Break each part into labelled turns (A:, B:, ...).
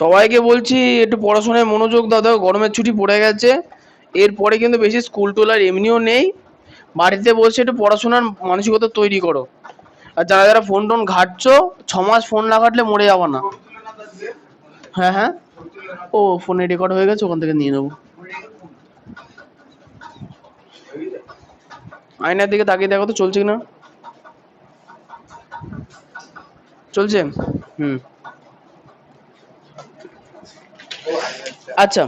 A: সবাইকে বলছি একটু পড়াশোনায় মনোযোগ দাও, দেখো গরমের ছুটি পড়ে গেছে, এরপরে কিন্তু বেশি স্কুল টোল আর এমনিও নেই। বাড়িতে বসে একটু পড়াশোনার মানসিকতা তৈরি করো। আর যারা যারা ফোন টোন ঘাটছো, 6 মাস ফোন না ঘাটলে মরে যাবো না। হ্যাঁ হ্যাঁ, ও ফোনে রেকর্ড হয়ে গেছে, ওখান থেকে নিয়ে নেবো। আয়নার দিকে তাকিয়ে দেখো তো চলছে কিনা। চলছে? হুম। আচ্ছা,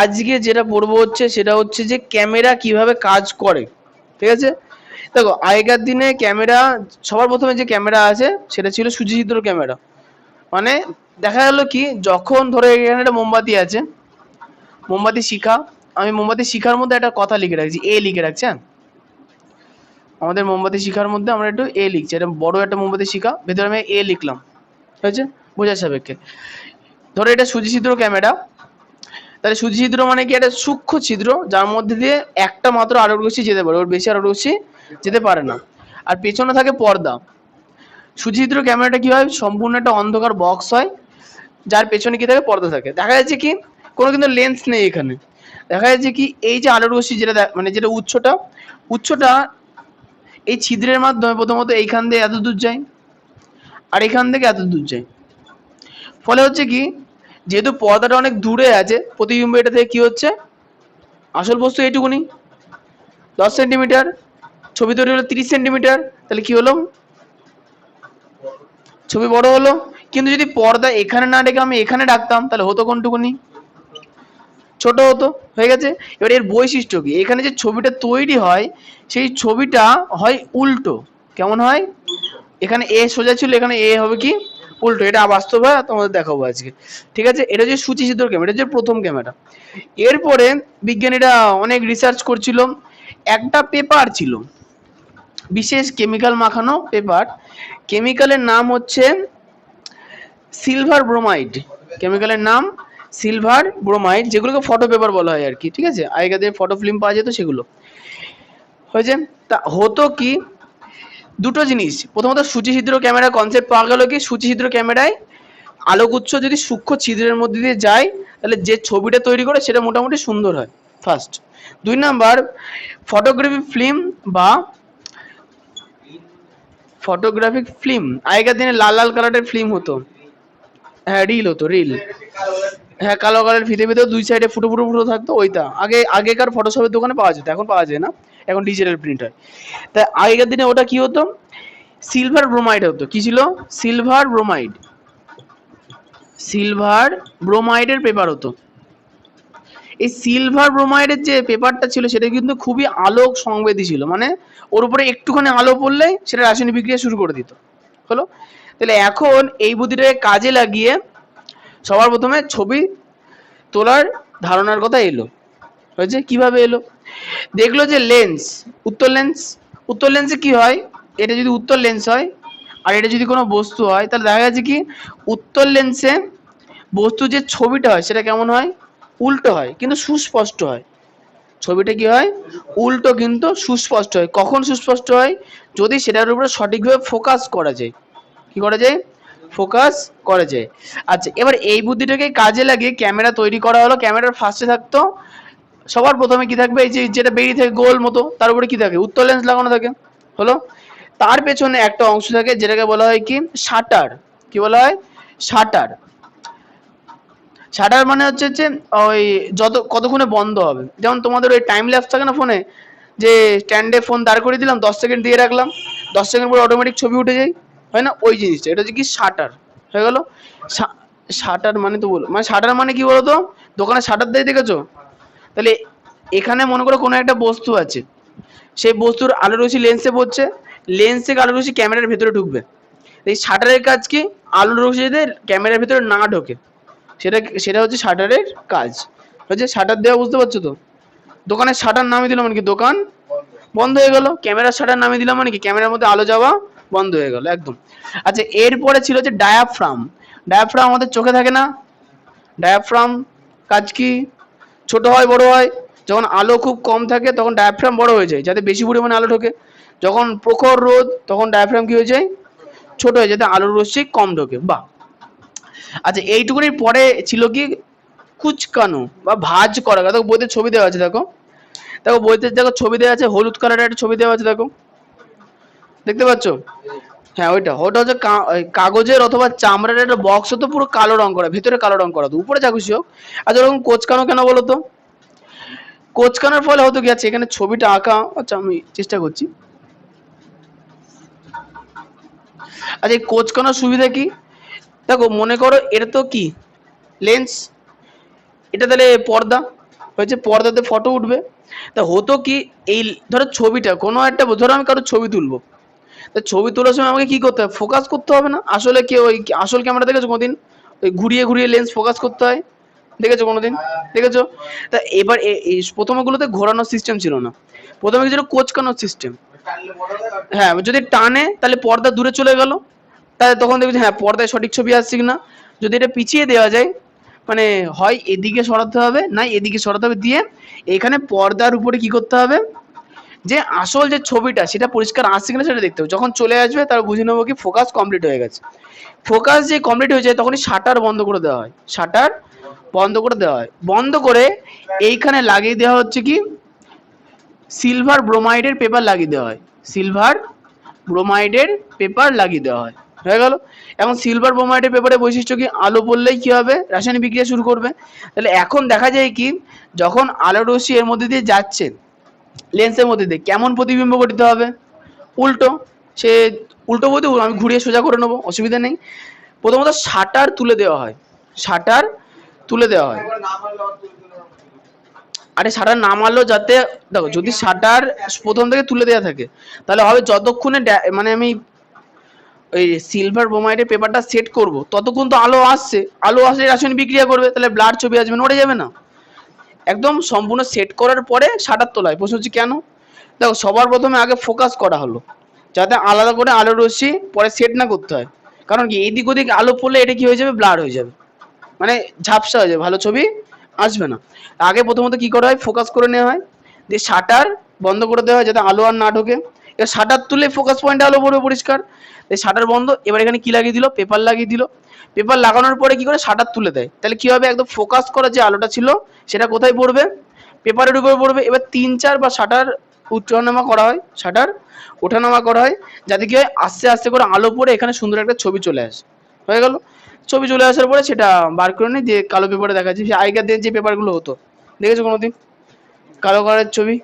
A: আজকে যেটা পড়বো হচ্ছে সেটা হচ্ছে যে ক্যামেরা কিভাবে কাজ করে। ঠিক আছে, দেখো আগেকার দিনে ক্যামেরা, সবার প্রথমে যে ক্যামেরা আছে সেটা ছিল সুচিত্র ক্যামেরা। মানে দেখা গেল কি, যখন ধরো এখানে একটা মোমবাতি আছে, মোমবাতি শিখা, আমি মোমবাতি শিখার মধ্যে একটা কথা লিখে রাখছি, এ লিখে রাখছি। হ্যাঁ, আমাদের মোমবাতি শিখার মধ্যে আমরা একটু এ লিখছি, এটা বড় একটা মোমবাতি শিখা, ভেতরে আমি এ লিখলাম। হয়েছে, বোঝার সাপেক্ষে। ধরো এটা সুজি ছিদ্র ক্যামেরা, তাহলে সুজি ছিদ্র মানে কি, একটা সূক্ষ্ম ছিদ্র যার মধ্যে দিয়ে একটা মাত্র আলোর রশ্মি যেতে পারে, ওর বেশি আলোর রশ্মি যেতে পারে না। আর পেছনে থাকে পর্দা। সুজি ছিদ্র ক্যামেরাটা কি হয়, সম্পূর্ণ একটা অন্ধকার বক্স হয়, যার পেছনে কি থাকে, পর্দা থাকে। দেখা যাচ্ছে কি কোনো কিন্তু লেন্স নেই এখানে। দেখা যাচ্ছে কি এই যে আলোর রশ্মি যেটা মানে যেটা উৎসটা, উৎসটা এই ছিদ্রের মাধ্যমে প্রথমত এইখান দিয়ে এত দূর যায়, আর এখান থেকে এত দূর যায়। ফলে হচ্ছে কি, যেহেতু পর্দাটা অনেক দূরে আছে, প্রতিবিম্ব এটা থেকে কি হচ্ছে, আসল বস্তু এইটুকুনি 10 সেন্টিমিটার, ছবি তৈরি হলো 30 সেন্টিমিটার, তাহলে কি হলো, ছবি বড় হলো। কিন্তু যদি পর্দা এখানে না রেখে আমি এখানে রাখতাম, তাহলে হতো কোনটুকুনি, ছোট হতো, হয়ে গেছে। এবার এর বৈশিষ্ট্য কি, এখানে যে ছবিটা তৈরি হয় সেই ছবিটা হয় উল্টো। কেমন হয়, এখানে এ সোজা ছিল, এখানে এ হবে কি উল্টো। এটা বাস্তবে তোমাদের দেখাবো আজকে। ঠিক আছে, এটা যে সূচি ছিদ্র ক্যামেরা, এটা যে প্রথম ক্যামেরা। এরপরে বিজ্ঞানীরা অনেক রিসার্চ করছিল, একটা পেপার ছিল, বিশেষ কেমিক্যাল মাখানো পেপার। কেমিক্যালের নাম হচ্ছে সিলভার ব্রোমাইড। কেমিক্যালের নাম সিলভার ব্রোমাইড, যেগুলোকে ফটো পেপার বলা হয় আর কি। ঠিক আছে, আগেকার দিনে ফটো ফিল্ম পাওয়া যেত সেগুলো। হয়েছে, তা হতো কি, দুটো জিনিস। প্রথমত সূচি ছিদ্র ক্যামেরা কনসেপ্ট পাওয়া গেল কি, সূচি ছিদ্র ক্যামেরায় আলোকউৎস যদি সূক্ষ্ম ছিদ্রের মধ্যে দিয়ে যায়, তাহলে যে ছবিটা তৈরি করে সেটা মোটামুটি সুন্দর হয়, ফার্স্ট। 2 নাম্বার, ফটোগ্রাফি ফিল্ম বা ফটোগ্রাফিক ফিল্ম, আগেকার দিনে লাল লাল কালারের ফিল্ম হতো। হ্যাঁ, রিল হতো, রিল। হ্যাঁ, কালো কালারের ফিতে ফিতে দুই সাইডে ফুটো ফুটো ফুটো থাকতো, ওইটা আগেকার ফটোশপের দোকানে পাওয়া যেত, এখন পাওয়া যায় না, এখন ডিজিটাল প্রিন্ট হয়। তাই আগেকার দিনে ওটা কি হতো, সিলভার ব্রোমাইড হতো। কি ছিল, সিলভার ব্রোমাইড, সিলভার ব্রোমাইডের পেপার হতো। এই সিলভার ব্রোমাইডের যে পেপারটা ছিল সেটা কিন্তু খুবই আলোক সংবেদী ছিল, মানে ওর উপরে একটুখানি আলো পড়লেই সেটা রাসায়নিক বিক্রিয়া শুরু করে দিত। হলো, তাহলে এখন এই বুদ্ধিটাকে কাজে লাগিয়ে সবার প্রথমে ছবি তোলার ধারণার কথা এলো। হয়েছে, কিভাবে এলো, দেখলো যে লেন্স, উত্তর লেন্স, উত্তর লেন্সে কি হয়, এটা যদি উত্তর লেন্স হয় আর এটা যদি কোনো বস্তু হয়, তাহলে দেখা যাচ্ছে কি উত্তর লেন্সে বস্তু যে ছবিটা হয় সেটা কেমন হয়, উল্টো হয়, কিন্তু সুস্পষ্ট হয়। ছবিটা কি হয়, উল্টো কিন্তু সুস্পষ্ট হয়। কখন সুস্পষ্ট হয়, যদি সেটার উপরে সঠিকভাবে ফোকাস করা যায়। কি করা যায়, ফোকাস করা যায়। আচ্ছা, এবার এই বুদ্ধিটাকে কাজে লাগিয়ে ক্যামেরা তৈরি করা হলো। ক্যামেরার ফার্স্টে থাকতো, সবার প্রথমে কি থাকবে, এই যে যেটা বেরিয়ে থাকে গোল মতো, তার উপরে কি থাকে, উত্তর লেন্স লাগানো থাকে। হলো, তার পেছনে একটা অংশ থাকে যেটাকে বলা হয় কি, শাটার। কি বলা হয়, শাটার। শাটার মানে হচ্ছে যে ওই যত কতক্ষণে বন্ধ হবে, যেমন তোমাদের ওই টাইম ল্যাপস থাকে না ফোনে, যে স্ট্যান্ডে ফোন দাঁড় করে দিলাম, 10 সেকেন্ড দিয়ে রাখলাম, 10 সেকেন্ড পর অটোমেটিক ছবি উঠে যায়, হয় না, ওই জিনিসটা, এটা হচ্ছে কি শাটার। হয়ে গেল, শাটার মানে তো বলো, মানে শাটার মানে কি বলতো, দোকানে শাটার দেয় দেখেছো, তাহলে এখানে মনে করো কোনো একটা বস্তু আছে, সেই বস্তুর আলো রশ্মি লেন্সে পড়ছে, লেন্স থেকে আলো রশ্মি ক্যামেরার ভেতরে ঢুকবে। এই শাটারের কাজ কি, আলো রশ্মি যাতে ক্যামেরার ভেতরে না ঢোকে, সেটা সেটা হচ্ছে শাটারের কাজ। হচ্ছে শাটার দেওয়া, বুঝতে পারছো তো, দোকানের শাটার নামিয়ে দিলাম মানে কি দোকান বন্ধ হয়ে গেল, ক্যামেরার শাটার নামিয়ে দিলাম মানে কি ক্যামেরার মধ্যে আলো যাওয়া বন্ধ হয়ে গেল একদম। আচ্ছা, এরপরে ছিল যে ডায়াফ্রাম। ডায়াফ্রাম আমাদের চোখে থাকে না, ডায়াফ্রাম কাজ কি, ছোট হয় বড় হয়, যখন আলো খুব কম থাকে তখন ডায়াফ্রাম বড় হয়ে যায় যাতে বেশি পরিমাণে আলো ঢোকে, যখন প্রখর রোদ তখন ডায়াফ্রাম কি হয়ে যায়, ছোট হয়ে যাতে আলোর রশ্মি কম ঢোকে। বাহ, আচ্ছা এইটুকুনির পরে ছিল কি কুচকানো বা ভাঁজ করা, দেখো বইতে ছবি দেওয়া আছে, দেখো দেখো বইতে দেখো ছবি দেওয়া আছে, হলুদ কালারের একটা ছবি দেওয়া আছে, দেখো দেখতে পাচ্ছ? হ্যাঁ ওইটা ওটা হচ্ছে কাগজের অথবা চামড়ার একটা বক্স হতো, পুরো কালো রং করা, ভিতরে কালো রং করা, তো উপরে যা খুশি হোক। আচ্ছা ওরকম কোচকানো কেন বলো তো? কোচকানোর ফলে হতো কি, আছে এখানে ছবিটা আঁকা, আচ্ছা আমি চেষ্টা করছি। আচ্ছা এই কোচকানোর সুবিধা কি? দেখো মনে করো এটা তো কি লেন্স, এটা তাহলে পর্দা হয়েছে, পর্দাতে ফটো উঠবে। তা হতো কি, এই ধরো ছবিটা কোনো একটা, ধরো আমি কারো ছবি তুলবো, তা ছবি তোলার সময় আমাকে কি করতে হবে, ফোকাস করতে হবে না? আসলে কি ওই আসল ক্যামেরা দেখেছো কোনোদিন ওই ঘুরিয়ে ঘুরিয়ে লেন্স ফোকাস করতে হয়? দেখেছো কোনোদিন? দেখেছো? তা এবার এই প্রথমগুলোতে ঘোরানোর সিস্টেম ছিল না, প্রথমে ছিল কোচকানোর সিস্টেম। হ্যাঁ যদি টানে তাহলে পর্দা দূরে চলে গেল, তাহলে তখন দেখবি হ্যাঁ পর্দায় সঠিক ছবি আসছে কিনা। যদি এটা পিছিয়ে দেওয়া যায়, মানে হয় এদিকে সরাতে হবে না এদিকে সরাতে হবে, দিয়ে এখানে পর্দার উপরে কি করতে হবে, যে আসল যে ছবিটা সেটা পরিষ্কার আসছে কিনা সেটা দেখতে হবে। যখন চলে আসবে তার বুঝে নেবো কি ফোকাস কমপ্লিট হয়ে গেছে। ফোকাস যে কমপ্লিট হয়ে যায় তখনই শাটার বন্ধ করে দেওয়া হয়, শাটার বন্ধ করে দেওয়া হয়, বন্ধ করে এইখানে লাগিয়ে দেওয়া হচ্ছে কি সিলভার ব্রোমাইডের পেপার লাগিয়ে দেওয়া হয়, সিলভার ব্রোমাইডের পেপার লাগিয়ে দেওয়া হয়, হয়ে গেল। এখন সিলভার ব্রোমাইডের পেপারের বৈশিষ্ট্য কি, আলো পড়লেই কি হবে, রাসায়নিক বিক্রিয়া শুরু করবে। তাহলে এখন দেখা যায় কি, যখন আলো রশ্মি এর মধ্যে দিয়ে যাচ্ছে লেন্সের মধ্যে দিয়ে, কেমন প্রতিবিম্ব গঠিত হবে, উল্টো। সে উল্টো বলতে আমি ঘুরিয়ে সোজা করে নেবো, অসুবিধা নেই। প্রথমত শাটার তুলে দেওয়া হয়, শাটার তুলে দেওয়া হয়। আরে শাটার না মারলেও যাতে, দেখো যদি শাটার প্রথম থেকে তুলে দেওয়া থাকে তাহলে হবে যতক্ষণে মানে আমি ওই সিলভার ব্রোমাইডের পেপারটা সেট করব ততক্ষণ তো আলো আসছে, আলো আসলে রাসায়নিক বিক্রিয়া করবে, তাহলে ব্লাড ছবি আসবে, নড়ে যাবে না। একদম সম্পূর্ণ সেট করার পরে শাটার তোলা হয়। প্রশ্ন হচ্ছে কেন? দেখো সবার প্রথমে আগে ফোকাস করা হলো, যাতে আলাদা করে আলো রশ্মি পরে সেট না করতে হয়। কারণ কি এদিক ওদিক আলো পড়লে এটা কি হয়ে যাবে, ব্লার হয়ে যাবে, মানে ঝাপসা হয়ে যাবে, ভালো ছবি আসবে না। আগে প্রথমত কি করা হয়, ফোকাস করে নেওয়া হয়, দিয়ে শাটার বন্ধ করে দেওয়া হয় যাতে আলো আর না ঢোকে। এবার শাটার তুলে ফোকাস পয়েন্টে আলো পড়বে পরিষ্কার, এই শাটার বন্ধ। এবার এখানে কি লাগিয়ে দিল, পেপার লাগিয়ে দিল। পেপার লাগানোর পরে কি করে শাটার তুলে দেয়, তাহলে কি হবে, একদম ফোকাস করা যে আলোটা ছিল সেটা কোথায় পড়বে, পেপারের উপরে পড়বে। এবার 3-4 বার শাটার উঠানামা করা হয়, শাটার ওঠানামা করা হয়, যাতে কি হয় আস্তে আস্তে করে আলো পড়ে এখানে সুন্দর একটা ছবি চলে আসে, হয়ে গেল। ছবি চলে আসার পরে সেটা বার করে নিয়ে দিয়ে কালো পেপারে দেখা যায়, আগেকার দিনে যে পেপারগুলো হতো, দেখেছো কোনোদিন কালো কালারের ছবি,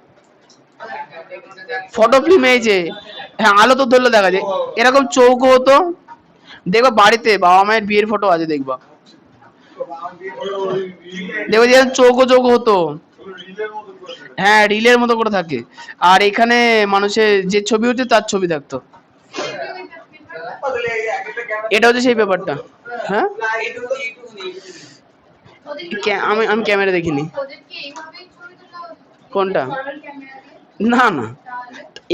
A: ফটো ফিল্ম, এই যে হ্যাঁ আলো তো ধরলে দেখা যায়, এরকম চৌকো হতো। দেখবা বাড়িতে বাবা মায়ের বিয়ের ফটো আছে, দেখবা দেখবে যে চৌকো চৌকো হতো, হ্যাঁ রিলের মতো করে থাকে। আর এখানে মানুষের যে ছবি হচ্ছে তার ছবি থাকতো, এটা হচ্ছে সেই ব্যাপারটা। হ্যাঁ আমি আমি ক্যামেরা দেখিনি। কোনটা? না না,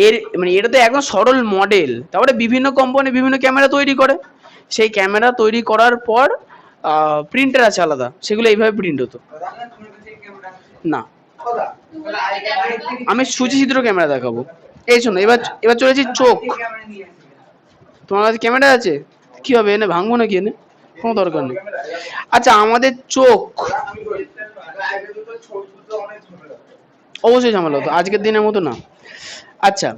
A: এর মানে এটা তো একদম সরল মডেল, তারপরে বিভিন্ন কোম্পানি বিভিন্ন ক্যামেরা তৈরি করে, সেই ক্যামেরা তৈরি করার পর প্রিন্টার আছে আলাদা, সেগুলো এইভাবে প্রিন্ট হতো না। আমি সূচি ছিদ্র ক্যামেরা দেখাবো। এই শোনো, এবার এবার চলেছি চোখ। তোমার কাছে ক্যামেরা আছে, কি হবে এনে ভাঙবো নাকি, এনে কোনো দরকার নেই। আচ্ছা আমাদের চোখ অবশ্যই ঝামেলা হতো, আজকের দিনের মতো না। আচ্ছা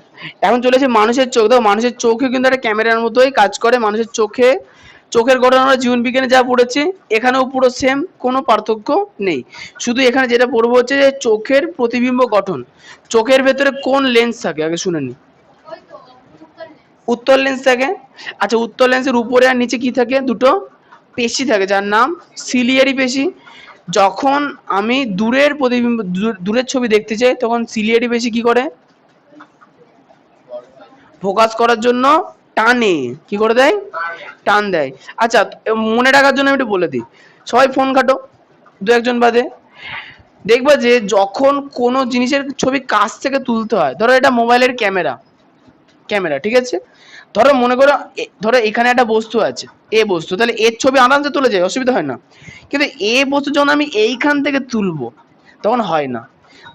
A: এখন চলেছে মানুষের চোখ। দেখো মানুষের চোখে কিন্তু একটা ক্যামেরার মতোই কাজ করে। মানুষের চোখে, চোখের গঠন আমরা জীবন বিজ্ঞানে যা পড়েছি এখানেও পুরো সেম, কোনো পার্থক্য নেই। শুধু এখানে যেটা পড়বো হচ্ছে যে চোখের প্রতিবিম্ব গঠন। চোখের ভেতরে কোন লেন্স থাকে আগে শুনে নি? উত্তর লেন্স থাকে। আচ্ছা উত্তর লেন্সের উপরে আর নিচে কি থাকে, দুটো পেশি থাকে যার নাম সিলিয়ারি পেশি। যখন আমি দূরের প্রতিবিম্ব, দূরের ছবি দেখতে চাই তখন সিলিয়ারি পেশি কি করে, ফোকাস করার জন্য টানে, কি করে দেয়, টান দেয়। আচ্ছা মনে রাখার জন্য আমি একটু বলে দিই, সবাই ফোন ঘাটো দু একজন বাদে, দেখবা যে যখন কোনো জিনিসের ছবি কাছ থেকে তুলতে হয়, ধরো এটা মোবাইলের ক্যামেরা, ক্যামেরা ঠিক আছে, ধরো মনে করো ধরো এখানে একটা বস্তু আছে, এ বস্তু, তাহলে এর ছবি আরামসে তুলে যায়, অসুবিধা হয় না। কিন্তু এ বস্তু যখন আমি এইখান থেকে তুলবো তখন হয় না,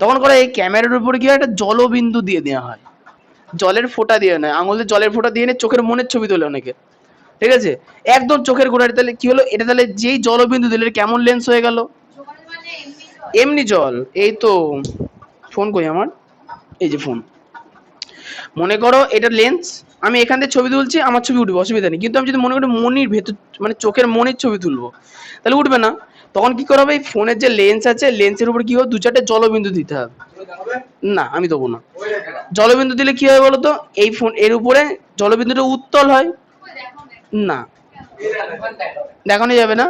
A: তখন করে এই ক্যামেরার উপরে কি হয়, একটা জলবিন্দু দিয়ে দেওয়া হয়, জলের ফোঁটা দিয়ে নেয়, আঙুলের জলের ফোঁটা দিয়ে নিয়ে চোখের মনের ছবি তোলে অনেকে, ঠিক আছে, একদম চোখের গোড়ায়। তাহলে কি হলো এটা, তাহলে যেই জলবিন্দু দিলে কেমন লেন্স হয়ে গেল? এমনি জল। এই তো ফোন কই আমার, এই যে ফোন। মনে করো এটা লেন্স, আমি এখান থেকে ছবি তুলছি, আমার ছবি উঠবে, অসুবিধা নেই। কিন্তু আমি যদি মনে করি মনির ভেতর, মানে চোখের মনির ছবি তুলবো, তাহলে উঠবে না। তখন কি করা হবে, এই ফোনের যে লেন্স আছে, লেন্সের উপর কি হবে, দু চারটে জলবিন্দু দিতে হবে। না আমি দেবো না। জলবিন্দু দিলে কি হয় বলতো, এই ফোন এর উপরে জলবিন্দুটা উত্তল হয় না, দেখানো যাবে না,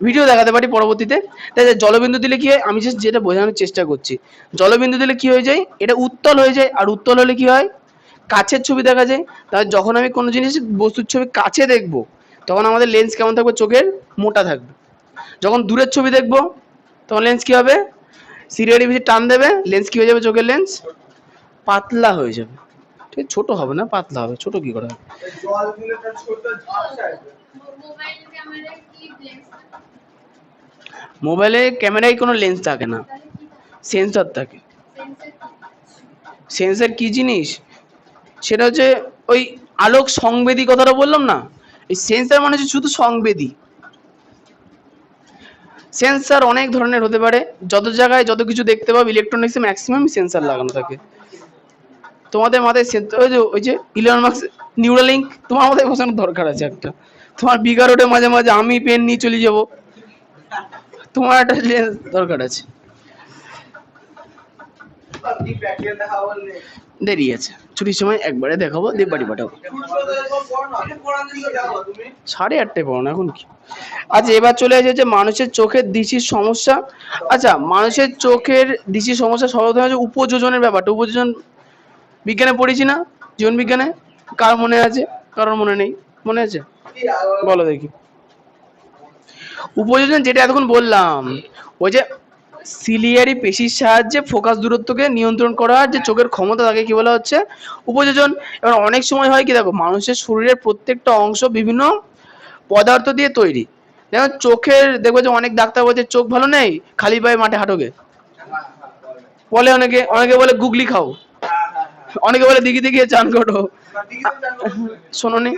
A: ভিডিও দেখাতে পারি পরবর্তীতে। তাই জলবিন্দু দিলে কি হয়, আমি জাস্ট যেটা বোঝানোর চেষ্টা করছি, জলবিন্দু দিলে কি হয়ে যায়, এটা উত্তল হয়ে যায়। আর উত্তল হলে কি হয়, কাছের ছবি দেখা যায়। তাহলে যখন আমি কোনো জিনিস বস্তুর ছবি কাছে দেখবো, তখন আমাদের লেন্স কেমন থাকবে, চোখের মোটা থাকবে। যখন দূরের ছবি দেখবো, তখন লেন্স কি হবে, সিরিয়ালি বেশি টান দেবে, লেন্স কি হয়ে যাবে, চোখের লেন্স পাতলা হয়ে যাবে। ঠিক, ছোট হবে না, পাতলা হবে। ছোট কি করে হবে? মোবাইলে ক্যামেরায় কোনো লেন্স থাকে না, সেন্সর থাকে। সেন্সর কি জিনিস, সেটা হচ্ছে ওই আলোক সংবেদী কথাটা বললাম না, এই সেন্সর মানে হচ্ছে শুধু সংবেদী। সেন্সর অনেক ধরনের হতে পারে, যত জায়গায় যত কিছু দেখতে পাবো ইলেকট্রনিক্সে ম্যাক্সিমাম সেন্সর লাগানো থাকে। তোমাদের মাথায় ওই যে ইলন মাস্ক নিউরালিঙ্ক, তোমার মাথায় বসানোর দরকার আছে একটা। তোমার বিগারোটে মাঝে মাঝে আমি পেন নিয়ে চলে যাব, তোমার একটা লেন্স দরকার আছে। দেরি আছে, ছুটির সময় একবারে দেখাবো, দিয়ে বাড়ি পাঠাবো। 8:30 পড়ো না, এখন কি। আচ্ছা এবার চলে এসেছে মানুষের চোখের দৃষ্টির সমস্যা। আচ্ছা মানুষের চোখের দৃষ্টির সমস্যা সর্বপ্রথম হচ্ছে উপযোজনের ব্যাপারটা। উপযোজন বিজ্ঞানে পড়েছি না, জীবন বিজ্ঞানে, কার মনে আছে, কারোর মনে নেই, মনে আছে? বলো দেখি। উপযোজন যেটা এতক্ষণ বললাম, ওই যে সিলিয়ারি পেশির সাহায্যে ফোকাস দূরত্বকে নিয়ন্ত্রণ করা, যে চোখের ক্ষমতা, তাকে কি বলা হচ্ছে, উপযোজন। এবার অনেক সময় হয় কি, দেখো মানুষের শরীরের প্রত্যেকটা অংশ বিভিন্ন পদার্থ দিয়ে তৈরি। যেমন চোখের দেখবো যে অনেক ডাক্তার বলছে চোখ ভালো নেই, খালি পায়ে মাঠে হাঁটোগে বলে, অনেকে অনেকে বলে গুগলি খাও, অনেকে বলে দিঘি দিঘি চান করো, শোনোনি,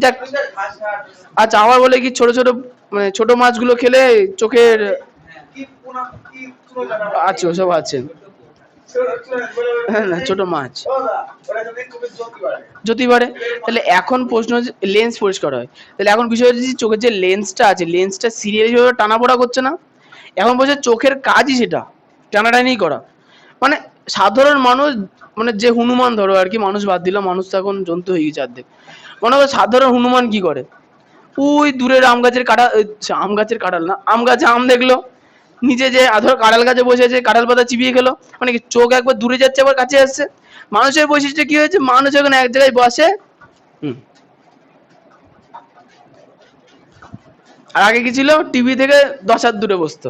A: যাক। আচ্ছা আবার বলে কি ছোট ছোট, মানে ছোট মাছগুলো খেলে চোখের, আছে ওসব আছে, হ্যাঁ না ছোট মাছ জ্যোতি বাড়ে। তাহলে এখন প্রশ্ন হচ্ছে লেন্স পরিষ্কার হয়, তাহলে এখন বিষয় হচ্ছে যে চোখের যে লেন্সটা আছে, লেন্সটা সিরিয়ালি ভাবে টানা পড়া করছে না। এখন বলছে চোখের কাজই সেটা, টানাটানি করা। মানে সাধারণ মানুষ, মানে যে হনুমান ধরো আর কি, মানুষ বাদ দিলাম, মানুষ তো এখন জন্তু হয়ে গেছে অর্ধেক। মনে করো সাধারণ হনুমান কি করে, ওই দূরের আম গাছের কাঁঠাল, আম গাছের কাঁঠাল না, আম গাছে আম দেখলো, নিচে যে ধরো কাঁঠাল গাছে বসে আছে, কাঁঠাল পাতা চিবিয়ে খেলো, মানে কি চোখ একবার দূরে যাচ্ছে আবার কাছে আসছে। মানুষের বৈশিষ্ট্য কি হয়েছে, মানুষ এখন এক জায়গায় বসে, আর আগে কি ছিল, টিভি থেকে 10 হাত দূরে বসতো।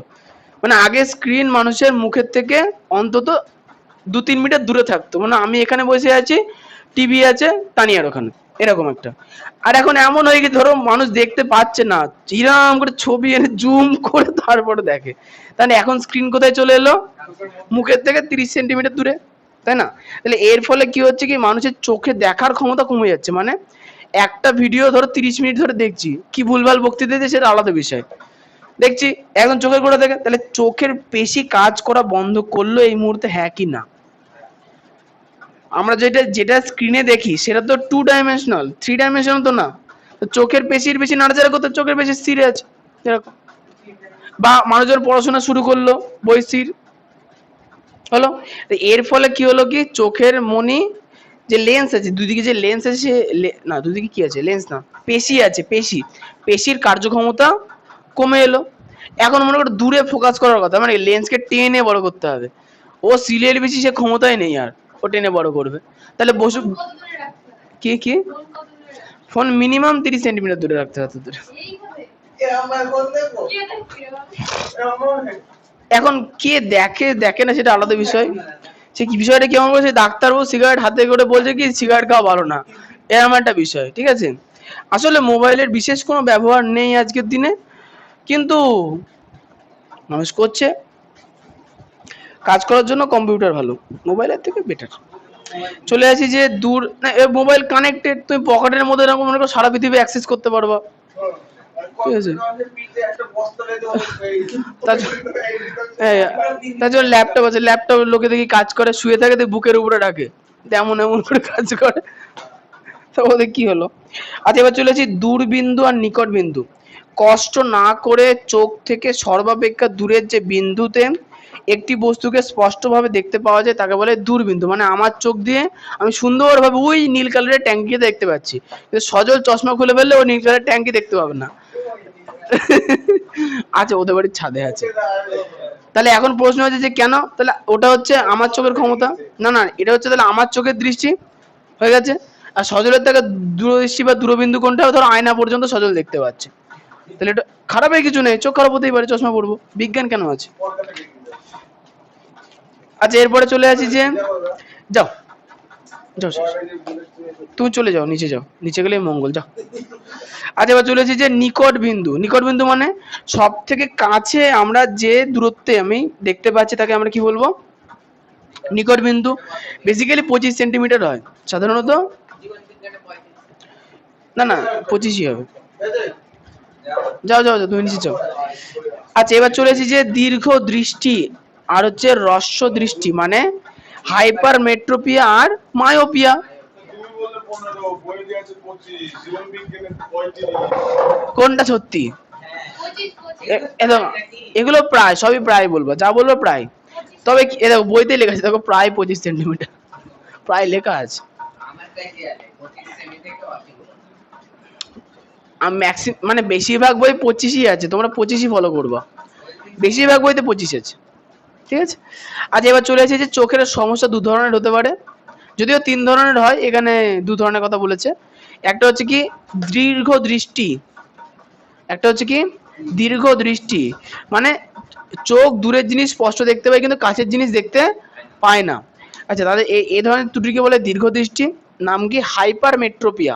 A: মানে আগে স্ক্রিন মানুষের মুখের থেকে অন্তত 2-3 মিটার দূরে থাকতো, মানে আমি এখানে বসে আছি, টিভি আছে তানিয়ার ওখানে, এরকম একটা। আর এখন এমন হয়ে গেছে, ধরো মানুষ দেখতে পাচ্ছে না, চিরাম করে ছবি এনে জুম করে তারপরে দেখে। তাহলে এখন স্ক্রিন কোথায় চলে এলো, মুখের থেকে 30 সেন্টিমিটার দূরে, তাই না? তাহলে এর ফলে কি হচ্ছে, কি মানুষের চোখে দেখার ক্ষমতা কমে যাচ্ছে। মানে একটা ভিডিও ধরো 30 মিনিট ধরে দেখছি, কি ভুলভাল বক্তৃতা দিচ্ছে সেটা আলাদা বিষয়, দেখছি একদম চোখের গোড়া থেকে। তাহলে চোখের পেশি কাজ করা বন্ধ করলো এই মুহূর্তে, হ্যাঁ কি না? আমরা যেটা যেটা স্ক্রিনে দেখি সেটা তো 2 ডাইমেনশনাল, 3 ডাইমেনশনাল তো না। তো চোখের পেশির বেশি নাড়াচাড়া করতে, চোখের পেশি স্থির আছে এরকম। বা মানুষজন পড়াশোনা শুরু করলো, বই স্থির হলো। এর ফলে কি হলো, কি চোখের মনি যে লেন্স আছে, দুদিকে যে লেন্স আছে না, দুদিকে কি আছে, লেন্স না, পেশি আছে, পেশি, পেশির কার্যক্ষমতা কমে এলো। এখন মনে করো দূরে ফোকাস করার কথা, মানে লেন্সকে টেনে বড় করতে হবে, ও সিলের বেশি সে ক্ষমতাই নেই আর, ও টেনে বড় করবে। তাহলে বসু কি কি, ফোন মিনিমাম 30 সেন্টিমিটার দূরে রাখতে হবে, দূরে। এখন কে দেখে দেখে না সেটা আলাদা বিষয়, সে কি বিষয়টা কেমন বলছে, ডাক্তারবাবু সিগারেট হাতে করে বলছে কি সিগারেট খাওয়া ভালো না, এরকম একটা বিষয়, ঠিক আছে। আসলে মোবাইলের বিশেষ কোনো ব্যবহার নেই আজকের দিনে, কিন্তু মানুষ করছে, কাজ করার জন্য কম্পিউটার ভালো, মোবাইলের থেকে বেটার। চলে আসি যে দূর না, মোবাইল কানেক্টেড, তুমি পকেটের মধ্যে এরকম মনে করো সারা পৃথিবী অ্যাক্সেস করতে পারবা, ঠিক আছে। তার জন্য ল্যাপটপ আছে, ল্যাপটপ লোকে দেখি কাজ করে শুয়ে থাকে, বুকের উপরে রাখে, এমন এমন করে কাজ করে, তো ওদের কি হলো। আচ্ছা এবার চলে আসি দূরবিন্দু আর নিকট বিন্দু। কষ্ট না করে চোখ থেকে সর্বাপেক্ষা দূরের যে বিন্দুতে একটি বস্তুকে স্পষ্টভাবে দেখতে পাওয়া যায় তাকে বলে দূরবিন্দু। মানে আমার চোখ দিয়ে আমি সুন্দরভাবে ওই নীল কালারের ট্যাঙ্কি দেখতে পাচ্ছি, কিন্তু সজল চশমা খুলে ফেললে ওই নীল কালারের ট্যাঙ্কি দেখতে পাবে না। আচ্ছা ওদের বাড়ির ছাদে আছে। তাহলে এখন প্রশ্ন হচ্ছে যে কেন, তাহলে ওটা হচ্ছে আমার চোখের ক্ষমতা, না না এটা হচ্ছে তাহলে আমার চোখের দৃষ্টি হয়ে গেছে। আর সজলের থেকে দূরদৃষ্টি বা দূরবিন্দু কোনটা, ধরো আয়না পর্যন্ত সজল দেখতে পাচ্ছে, তাহলে এটা খারাপের কিছু নেই, চোখ খারাপ হতেই পারে, চশমা পরবো, বিজ্ঞান কেন আছে। আচ্ছা এরপরে চলে আসি যে যাও যাও তুমি চলে যাও, নিচে যাও, নিচে গেলে মঙ্গল, যাও। আচ্ছা এবার চলে আসি যে নিকট বিন্দু। নিকট বিন্দু মানে সব থেকে কাছে আমরা যে দূরত্বে আমি দেখতে পাচ্ছি তাকে আমরা কি বলবো, নিকট বিন্দু। বেসিক্যালি 25 সেন্টিমিটার হয় সাধারণত, না না 25ই হবে। যাও যাও যাও তুমি নিচে যাও। আচ্ছা এবার চলে আসি যে দীর্ঘ দৃষ্টি আর হচ্ছে হ্রস্ব দৃষ্টি, মানে হাইপার মেট্রোপিয়া আর মায়োপিয়া। কোনটা সত্যি, এগুলো প্রায় সবই প্রায় বলবো, যা বলবো প্রায়। তবে দেখো বইতে লেখা আছে, দেখো প্রায় 25 সেন্টিমিটার প্রায় লেখা আছে। মানে বেশিরভাগ বই 25ই আছে, তোমরা 25ই ফলো করবা, বেশিরভাগ বইতে 25 আছে, ঠিক আছে। আচ্ছা এবার চলে আসে যে চোখের সমস্যা দু ধরনের হতে পারে, যদিও 3 ধরনের হয়, এখানে 2 ধরনের কথা বলেছে। একটা হচ্ছে কি দীর্ঘ দৃষ্টি, একটা হচ্ছে কি দীর্ঘ দৃষ্টি, মানে চোখ দূরের জিনিস স্পষ্ট দেখতে পায় কিন্তু কাছের জিনিস দেখতে পায় না। আচ্ছা তাহলে এই ধরনের ত্রুটিকে বলে দীর্ঘ দৃষ্টি। নাম কি হাইপার মেট্রোপিয়া।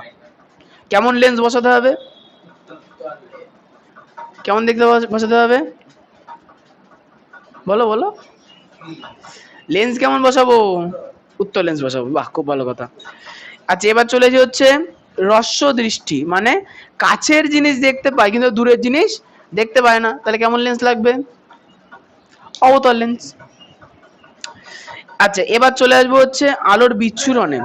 A: কেমন লেন্স বসাতে হবে, কেমন দেখতে বসাতে হবে, বলো বলো, লেন্স কেমন বসাবো, উত্তর লেন্স বসাবো, বাহ খুব ভালো কথা। আচ্ছা এবার চলে যে হচ্ছে হ্রস্ব দৃষ্টি, মানে কাছের জিনিস দেখতে পায় কিন্তু দূরের জিনিস দেখতে পায় না, তাহলে কেমন লেন্স লাগবে, অবতল লেন্স। আচ্ছা এবার চলে আসবো হচ্ছে আলোর বিচ্ছুরণে।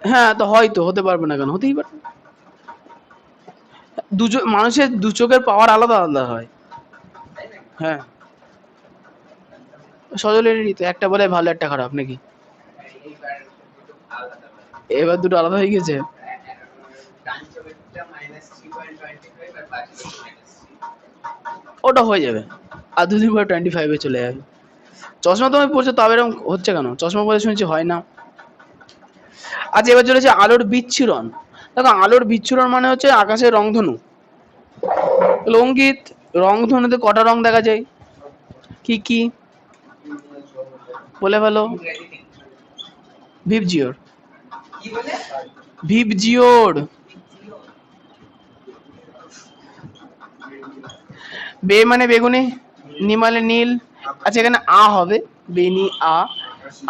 A: হ্যাঁ তো হয়তো হতে পারবে না কেন, হতেই পারে, মানুষের দু চোখের পাওয়ার আলাদা আলাদা হয়। হ্যাঁ সজলেরই তো একটা বলে ভালো একটা খারাপ নাকি, এবার দুটো আলাদা হয়ে গেছে। ওটা হয়ে যাবে, আর 2 25 চলে যাবে। চশমা তুমি পড়ছো তবে এরকম হচ্ছে কেন, চশমা পরে শুনছি হয় না। আচ্ছা এবার চলেছে আলোর বিচ্ছুরণ। দেখো আলোর বিচ্ছুরণ মানে হচ্ছে আকাশের রংধনু। অঙ্কিত, রংধনুতে কটা রং দেখা যায়, কি কি বলে ভালো, ভিবজিওর, ভিবজিওর, বে মানে বেগুনি, নি মানে নীল, আচ্ছা এখানে আ হবে, বেনি আ,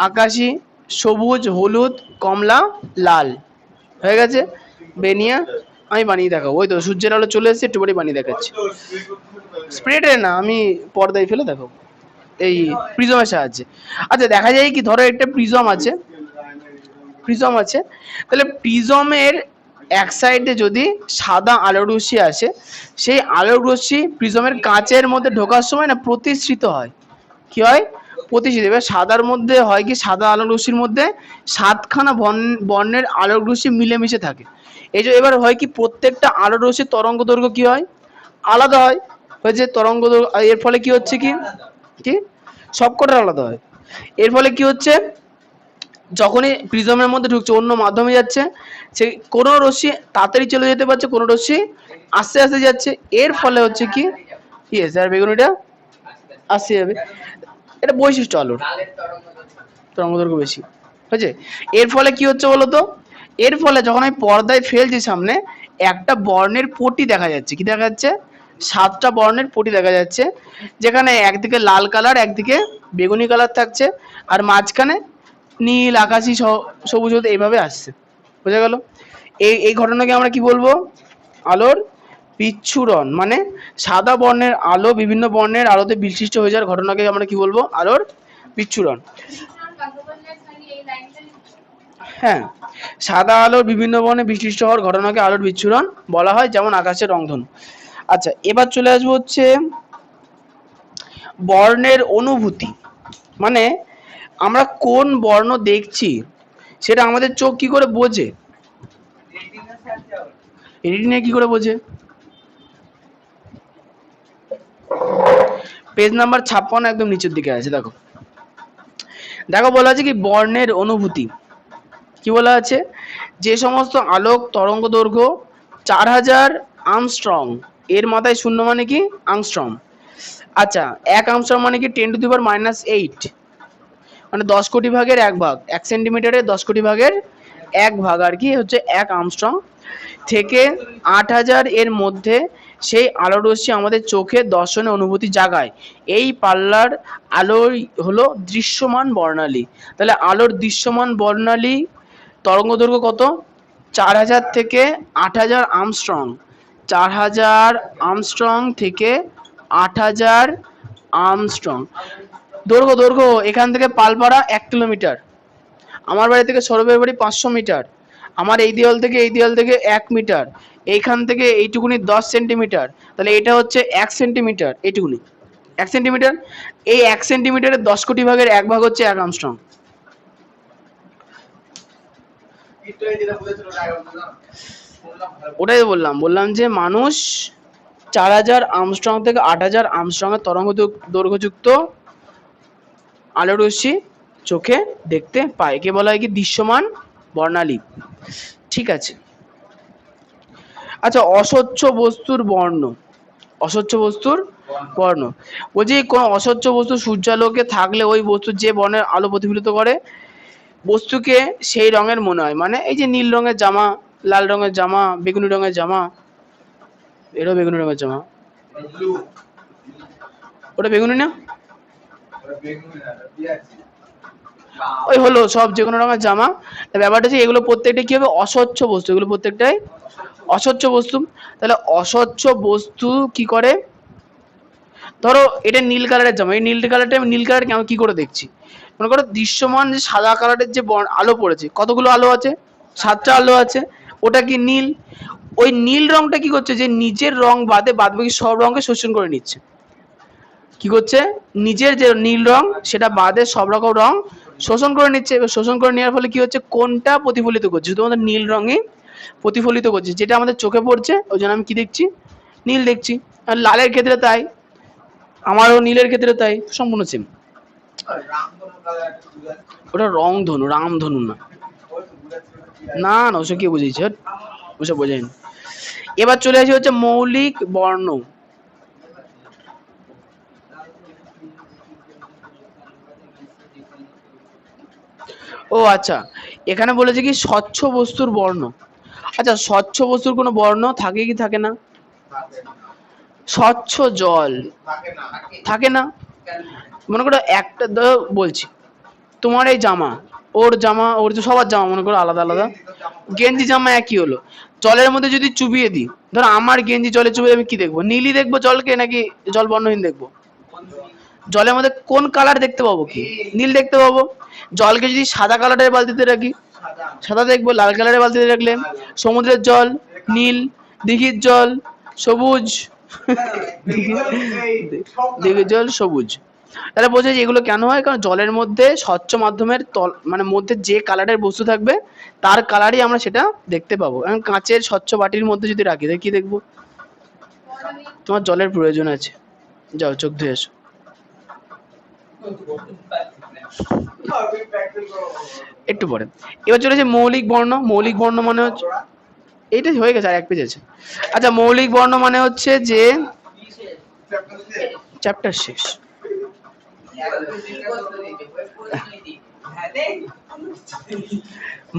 A: আকাশি, সবুজ, হলুদ, কমলা, লাল, হয়ে গেছে বেনিয়া। আমি বানিয়ে দেখাবো, ওই তো সূর্যের আলো চলে এসেছে, একটু পরে বানিয়ে দেখাচ্ছি। স্প্রেডে না, আমি পর্দায় ফেলে দেখাবো এই প্রিজমের সাহায্যে। আচ্ছা দেখা যায় কি, ধরো একটা প্রিজম আছে, প্রিজম আছে, তাহলে প্রিজমের এক সাইডে যদি সাদা আলোর রশ্মি আসে, সেই আলোর রশ্মি প্রিজমের কাচের মধ্যে ঢোকার সময় না প্রতিসৃত হয়, কি হয়, প্রতিসৃত। এবার সাদার মধ্যে হয় কি, সাদা আলোর রশ্মির মধ্যে 7খানা বর্ণের আলোর রশ্মি মিলেমিশে থাকে। এই যে এবার হয় কি, প্রত্যেকটা আলোর রশ্মির তরঙ্গ দৈর্ঘ্য কি হয়, আলাদা হয়, হয়েছে তরঙ্গ দৈর্ঘ্য। এর ফলে কি হচ্ছে কি, কি সবকটার আলাদা হয়। এর ফলে কি হচ্ছে, যখনই প্রিজমের মধ্যে ঢুকছে অন্য মাধ্যমে যাচ্ছে, সে কোনো রশ্মি তাড়াতাড়ি চলে যেতে পারছে, কোনো রশ্মি আস্তে আস্তে যাচ্ছে। এর ফলে হচ্ছে কি, ইয়েস আর বেগুনিটা আসতে যাবে, এটা বৈশিষ্ট্য আলোর, তরঙ্গ দৈর্ঘ্য বেশি হয়েছে। এর ফলে কি হচ্ছে বলতো, এর ফলে যখন আমি পর্দায় ফেলছি সামনে, একটা বর্ণের পটি দেখা যাচ্ছে, কি দেখা যাচ্ছে, সাতটা বর্ণের পটি দেখা যাচ্ছে, যেখানে একদিকে লাল কালার, একদিকে বেগুনি কালার থাকছে, আর মাঝখানে নীল, আকাশি, সবুজ হতে এইভাবে আসছে। বোঝা গেল? এই ঘটনাকে আমরা কি বলবো? আলোর বিচ্ছুরণ। মানে সাদা বর্ণের আলো বিভিন্ন বর্ণের আলোতে বিশিষ্ট হয়ে যাওয়ার ঘটনাকে আমরা কি বলবো? আলোর বিচ্ছুরণ। হ্যাঁ, সাদা আলোর বিভিন্ন বর্ণে বিশিষ্ট হওয়ার ঘটনাকে আলোর বিচ্ছুরণ বলা হয়, যেমন আকাশের রংধনু। আচ্ছা, এবার চলে আসবো হচ্ছে বর্ণের অনুভূতি। মানে আমরা কোন বর্ণ দেখছি সেটা আমাদের চোখ কি করে বোঝে? রেটিনা কি করে বোঝে? পেজ নাম্বার 56 একদম নিচের দিকে আছে, দেখো। দেখো বলা আছে কি বর্ণের অনুভূতি। কি বলা আছে? যে সমস্ত আলোক তরঙ্গ দৈর্ঘ্য 4000 আর্মস্ট্রং, এর মাথায় শূন্য মানে কি? আর্মস্ট্রং। আচ্ছা, 1 আর্মস্ট্রং মানে কি? 10⁻⁸, মানে 10 কোটি ভাগের 1 ভাগ। 1 সেন্টিমিটারের 10 কোটি ভাগের 1 ভাগ আর কি হচ্ছে 1 আর্মস্ট্রং থেকে 8000 এর মধ্যে সেই আলোর রশ্মি আমাদের চোখে দর্শনে অনুভূতি জাগায়। এই পাল্লার আলোই হলো দৃশ্যমান বর্ণালী। তাহলে আলোর দৃশ্যমান বর্ণালী তরঙ্গ দৈর্ঘ্য কত? 4000 থেকে 8000 আর্মস্ট্রং। 4000 আর্মস্ট্রং থেকে 8000 আর্মস্ট্রং। দৈর্ঘ্য এখান থেকে পালপাড়া 1 কিলোমিটার, আমার বাড়ি থেকে সৌরভের বাড়ি 500 মিটার, আমার এই দেওয়াল থেকে এই দেওয়াল থেকে 1 মিটার, এইখান থেকে এইটুকুনি 10 সেন্টিমিটার, তাহলে এটা হচ্ছে 1 সেন্টিমিটার, এইটুকুনি 1 সেন্টিমিটার। এই 1 সেন্টিমিটারের 10 কোটি ভাগের 1 ভাগ হচ্ছে 1 আর্মস্ট্রং। ওটাই বললাম যে মানুষ 4000 আর্মস্ট্রং থেকে 8000 আর্মস্ট্রং এর তরঙ্গ দৈর্ঘ্যযুক্ত আলোর রশ্মি চোখে দেখতে পায়। একে বলা হয় কি? দৃশ্যমান বর্ণালী। ঠিক আছে। আচ্ছা, অস্বচ্ছ বস্তুর বর্ণ। অস্বচ্ছ বস্তুর বর্ণ বলছি, কোন অস্বচ্ছ বস্তু সূর্যালোকে থাকলে ওই বস্তু যে বর্ণের আলো প্রতিফলিত করে বস্তুকে সেই রঙের মনে হয়। মানে এই যে নীল রঙের জামা, লাল রঙের জামা, বেগুনি রঙের জামা, এটাও বেগুনি রঙের জামা, ওটা বেগুনি না? ওই হলো সব যে কোনো রঙের জামা। ব্যাপারটা হচ্ছে এগুলো প্রত্যেকটা কি হবে? অস্বচ্ছ বস্তু। এগুলো প্রত্যেকটাই অস্বচ্ছ বস্তু। তাহলে অস্বচ্ছ বস্তু কি করে? ধরো এটা নীল কালারের জামা, এই নীল কালারটা আমি নীল কালার কি করে দেখছি? মনে করো দৃশ্যমান যে সাদা কালারের যে আলো পড়েছে, কতগুলো আলো আছে? 7টা আলো আছে। ওটা কি নীল? ওই নীল রংটা কি করছে? যে নিজের রং বাদে বাদবাকি সব রঙকে শোষণ করে নিচ্ছে। কি করছে? নিজের যে নীল রং সেটা বাদে সব রকম রং শোষণ করে নিচ্ছে। এবার শোষণ করে নেওয়ার ফলে কি হচ্ছে? কোনটা প্রতিফলিত করছে? শুধুমাত্র নীল রঙই প্রতিফলিত করছে, যেটা আমাদের চোখে পড়ছে। ওই জন্য আমি কি দেখছি? নীল দেখছি। আর লালের ক্ষেত্রে তাই, আমারও নীলের ক্ষেত্রে তাই, সম্পূর্ণ সেম। ওটা রংধনু, রামধনু না। না না, ওসব কি বুঝেছি? ওসব বোঝায়নি। এবার চলে আসি হচ্ছে মৌলিক বর্ণ। ও আচ্ছা, এখানে বলেছে কি স্বচ্ছ বস্তুর বর্ণ। আচ্ছা, স্বচ্ছ বস্তুর কোনো বর্ণ থাকে কি থাকে না? স্বচ্ছ জল থাকে না। মনে করো একটা বলছি, তোমার এই জামা, ওর জামা, ওর যে সবার জামা মনে করো আলাদা আলাদা, গেঞ্জি জামা একই হলো, জলের মধ্যে যদি চুবিয়ে দিই, ধরো আমার গেঞ্জি জলে চুবিয়ে আমি কি দেখবো? নীলই দেখবো জলকে, নাকি জল বর্ণহীন দেখবো? জলের মধ্যে কোন কালার দেখতে পাবো? কি নীল দেখতে পাবো। জলকে যদি সাদা কালারের বালতিতে রাখি, সাদা দেখবো। লাল কালারের বালতিতে রাখলে সমুদ্রের জল নীল, দিঘির জল সবুজ, দিঘির জল সবুজ। তাহলে বোঝা যায় এগুলো কেন হয়? কারণ জলের মধ্যে স্বচ্ছ মাধ্যমের তল মানে মধ্যে যে কালারের বস্তু থাকবে তার কালারই আমরা সেটা দেখতে পাবো। এখন কাঁচের স্বচ্ছ বাটির মধ্যে যদি রাখি তাহলে কি দেখবো? তোমার জলের প্রয়োজন আছে, যাও চোখ ধুয়ে এসো। একটু পরে। এবার চলেছে মৌলিক বর্ণ। মৌলিক বর্ণ মানে হচ্ছে, এইটা হয়ে গেছে, আর এক পেজ আছে। আচ্ছা, মৌলিক বর্ণ মানে হচ্ছে যে চ্যাপ্টার শেষ।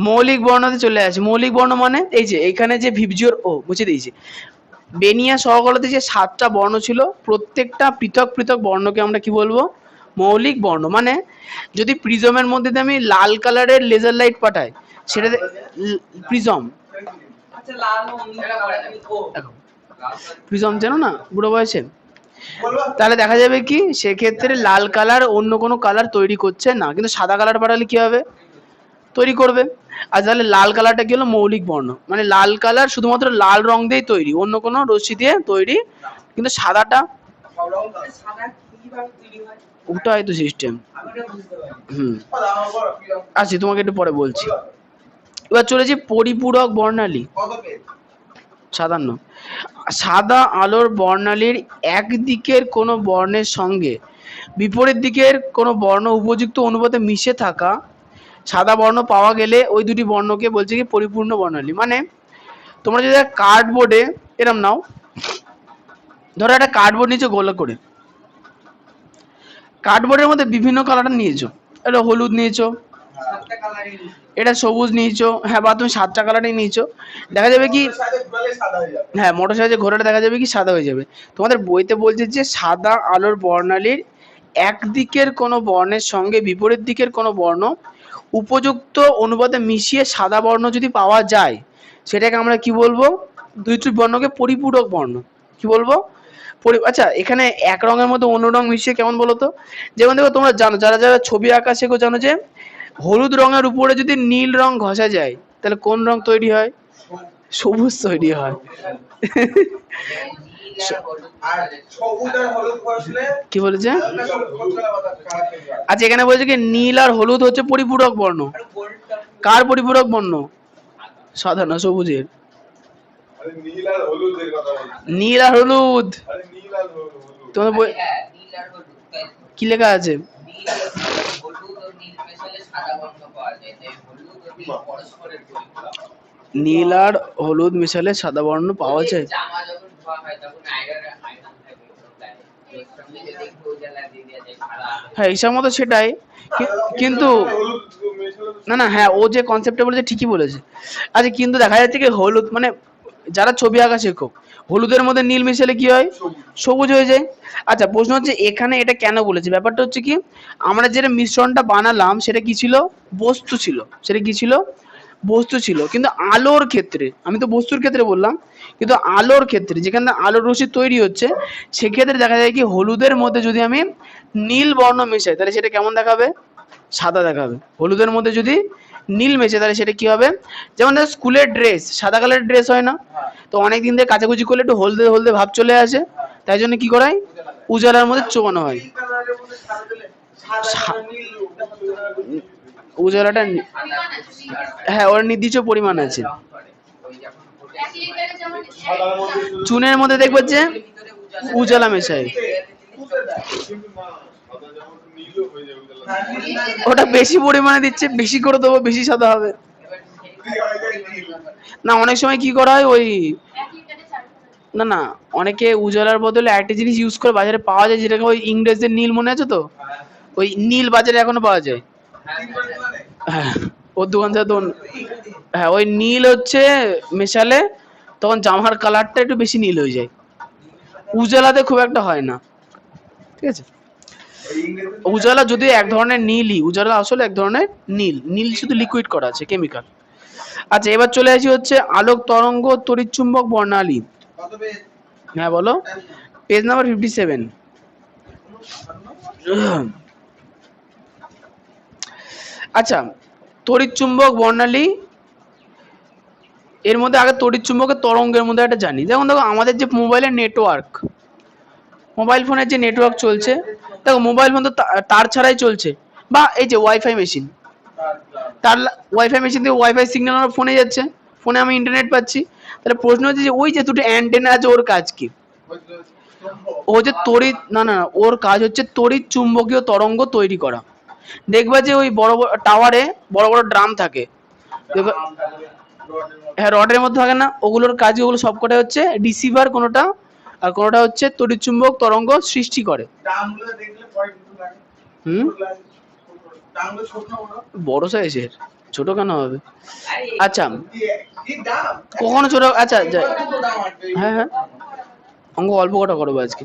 A: মৌলিক বর্ণতে চলে আসে। মৌলিক বর্ণ মানে এই যে এইখানে যে ভিবজিওর, ও মুছে দিয়েছি, বেনিয়া সহকলাতে যে 7টা বর্ণ ছিল, প্রত্যেকটা পৃথক পৃথক বর্ণকে আমরা কি বলবো? মৌলিক বর্ণ। মানে যদি প্রিজমের মধ্যে দিয়ে আমি লাল কালারের লেজার লাইট পাঠাই, সেটা প্রিজম, প্রিজম জানো না বুড়ো বয়সে, তাহলে দেখা যাবে কি সেক্ষেত্রে লাল কালার অন্য কোনো কালার তৈরি করছে না, কিন্তু সাদা কালার পাঠালে কি হবে? তৈরি করবে। আর তাহলে লাল কালারটা কি হলো? মৌলিক বর্ণ। মানে লাল কালার শুধুমাত্র লাল রং দিয়েই তৈরি, অন্য কোনো রশ্মি দিয়ে তৈরি, কিন্তু সাদাটা ওটা হয়তো সিস্টেম। আচ্ছা তোমাকে একটু পরে বলছি। এবার চলেছি পরিপূরক বর্ণালী। 57। সাদা আলোর বর্ণালীর একদিকের কোনো বর্ণের সঙ্গে বিপরীত দিকের কোনো বর্ণ উপযুক্ত অনুপাতে মিশে থাকা সাদা বর্ণ পাওয়া গেলে ওই দুটি বর্ণকে বলছে কি পরিপূর্ণ বর্ণালী। মানে তোমরা যদি কার্ডবোর্ডে এরম নাও, ধরো একটা কার্ডবোর্ড নিয়েছো গোল করে, কার্ডবোর্ডের মধ্যে বিভিন্ন কালার নিয়েছো, এটা হলুদ নিয়েছো, এটা সবুজ নিয়েছো, হ্যাঁ বা তুমি 7টা কালারই নিয়েছো, দেখা যাবে কি হ্যাঁ মোটর সাহায্যে ঘোরাটা দেখা যাবে কি সাদা হয়ে যাবে। তোমাদের বইতে বলছে যে সাদা আলোর বর্ণালীর একদিকের কোনো বর্ণের সঙ্গে বিপরীত দিকের কোনো বর্ণ উপযুক্ত অনুপাতে মিশিয়ে সাদা বর্ণ যদি পাওয়া যায়, সেটাকে আমরা কি বলবো? দুইটি বর্ণকে পরিপূরক বর্ণ। কি বলবো? আচ্ছা এখানে এক রঙের মধ্যে অন্য রং মিশিয়ে কেমন বলো তো? যেমন দেখো তোমরা জানো, যারা যারা ছবি আঁকা শেখো জানো যে হলুদ রঙের উপরে যদি নীল রং ঘষা যায়, তাহলে কোন রং তৈরি হয়? সবুজ তৈরি হয়। কি বলেছে? আচ্ছা এখানে বলছে কি নীল আর হলুদ হচ্ছে পরিপূরক বর্ণ। কার পরিপূরক বর্ণ? সাদা না সবুজের। নীল আর হলুদ। তোমার বই কি লেখা আছে? নীল আর হলুদ মিশালে সাদা বর্ণ পাওয়া যায়। হ্যাঁ হিসাব মতো সেটাই, কিন্তু না না হ্যাঁ ও যে কনসেপ্টটা বলেছে ঠিকই বলেছে। আচ্ছা কিন্তু দেখা যাচ্ছে কি হলুদ মানে যারা ছবি আঁকা শেখো, হলুদের মধ্যে নীল মিশালে কি হয়? সবুজ হয়ে যায়। আচ্ছা প্রশ্ন হচ্ছে এখানে এটা কেন বলেছে? ব্যাপারটা হচ্ছে কি আমরা যেটা মিশ্রণটা বানালাম সেটা কি ছিল? বস্তু ছিল। সেটা কি ছিল? বস্তু ছিল। কিন্তু আলোর ক্ষেত্রে, আমি তো বস্তুর ক্ষেত্রে বললাম, কিন্তু আলোর ক্ষেত্রে যেখানে আলোর রশ্মি তৈরি হচ্ছে সেক্ষেত্রে দেখা যায় কি হলুদের মধ্যে যদি আমি নীল বর্ণ মেশাই তাহলে সেটা কেমন দেখাবে? সাদা দেখাবে। হলুদের মধ্যে যদি নীল মেশে তাহলে সেটা কি হবে? যেমন ধর স্কুলের ড্রেস, সাদা কালারের ড্রেস হয় না, তো অনেকদিন ধরে কাচাকুচি করলে একটু হলদে হলদে ভাব চলে আসে, তাই জন্য কি করায় উজালার মধ্যে চোবানো হয়। উজালাটা হ্যাঁ ওর নির্দিষ্ট পরিমাণ আছে। চুনের মধ্যে দেখবে যে উজালা মেশায়, ওটা বেশি পরিমাণে দিচ্ছে, বেশি করে দেবো বেশি সাদা হবে না। অনেক সময় কি করা হয় ওই না না অনেকে উজালার বদলে একটা জিনিস ইউজ করে বাজারে পাওয়া যায়, যেটাকে ওই ইংরেজদের নীল মনে আছে তো? ওই নীল বাজারে এখনো পাওয়া যায়। হ্যাঁ ওর দোকান থেকে তো হ্যাঁ ওই নীল হচ্ছে মেশালে তখন জামার কালারটা একটু বেশি নীল হয়ে যায়, উজালাতে খুব একটা হয় না। ঠিক আছে, উজালা যদি এক ধরনের নীলই, উজালা আসলে এক ধরনের নীল, নীল শুধু লিকুইড করা আছে কেমিক্যাল। আচ্ছা এবার চলে আসি হচ্ছে আলোক তরঙ্গ তড়িৎচুম্বক বর্ণালী। হ্যাঁ বলো, পেজ নাম্বার 57। আচ্ছা তড়িৎচুম্বক বর্ণালী এর মধ্যে আগে তড়িৎচুম্বকের তরঙ্গের মধ্যে একটা জানি। যেমন দেখো আমাদের যে মোবাইলের নেটওয়ার্ক, মোবাইল ফোনের যে নেটওয়ার্ক চলছে, দেখো মোবাইল ফোন তো তার ছাড়াই চলছে, বা এই যে ওয়াইফাই মেশিন, তার ওয়াইফাই মেশিন থেকে ওয়াইফাই সিগন্যাল আমার ফোনে যাচ্ছে, ফোনে আমি ইন্টারনেট পাচ্ছি। তাহলে প্রশ্ন হচ্ছে যে ওই যে দুটো অ্যান্টেনা আছে ওর কাজ কি? ও যে তড়িৎ না না ওর কাজ হচ্ছে তড়িৎ চুম্বকীয় তরঙ্গ তৈরি করা। দেখবা যে ওই বড় বড় টাওয়ারে বড় বড় ড্রাম থাকে, হ্যাঁ রডের মধ্যে থাকে না, ওগুলোর কাজ ওগুলো সবকটাই হচ্ছে রিসিভার কোনোটা, আর কোনোটা হচ্ছে তড়িৎচুম্বক তরঙ্গ সৃষ্টি করে। হুম বড় সাইজের, ছোট কেন হবে? আচ্ছা কখনো ছোট, আচ্ছা হ্যাঁ হ্যাঁ অঙ্ক অল্প কটা করবো আজকে।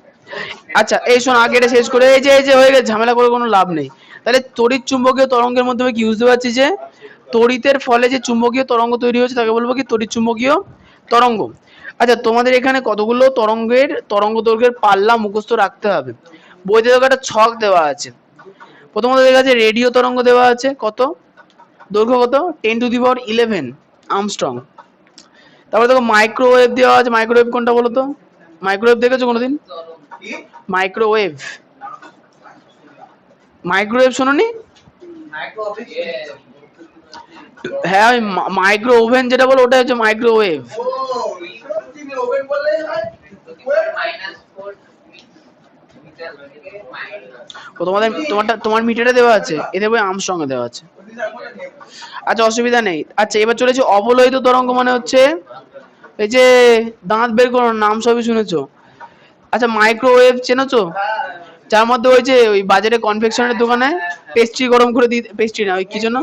A: আচ্ছা এই শোন, আগে এটা শেষ করে, এই যে হয়ে গেছে, ঝামেলা করে কোনো লাভ নেই। তাহলে তড়িৎ চুম্বকীয় তরঙ্গের মাধ্যমে কি বুঝতে পারছি যে তড়িতের ফলে যে চুম্বকীয় তরঙ্গ তৈরি হচ্ছে তাকে বলবো কি তড়িৎ চুম্বকীয় তরঙ্গ। আচ্ছা তোমাদের এখানে কতগুলো তরঙ্গ দৈর্ঘ্যের পাল্লা মুখস্থ রাখতে হবে। বইতে দেখো একটা ছক দেওয়া আছে। প্রথমত দেখা যাচ্ছে রেডিও তরঙ্গ দেওয়া আছে, কত দৈর্ঘ্য, কত 10^11 আমস্ট্রং। তারপরে দেখো মাইক্রোওয়েভ দেওয়া আছে। মাইক্রোওয়েভ কোনটা বলো তো? মাইক্রোওয়েভ দেখেছো কোনোদিন? মাইক্রোওয়েভ, মাইক্রোওয়েভ শোনোনি? হ্যাঁ ওই মাইক্রো ওভেন যেটা বলো ওটা হচ্ছে মাইক্রোওয়েভ। ও তোমার মিটারে দেওয়া আছে, এদের বই আমস্ট্রং এ দেওয়া আছে। আচ্ছা অসুবিধা নেই। আচ্ছা এবার চলেছে অবলোহিত তরঙ্গ, মানে হচ্ছে এই যে দাঁত বের করো নাম সবই শুনেছো। আচ্ছা মাইক্রোওয়েভ চেনেছো? যার মধ্যে ওই যে ওই বাজারে কনফেকশনের দোকানে পেস্ট্রি গরম করে দিই, পেস্ট্রি না ওই কি যেন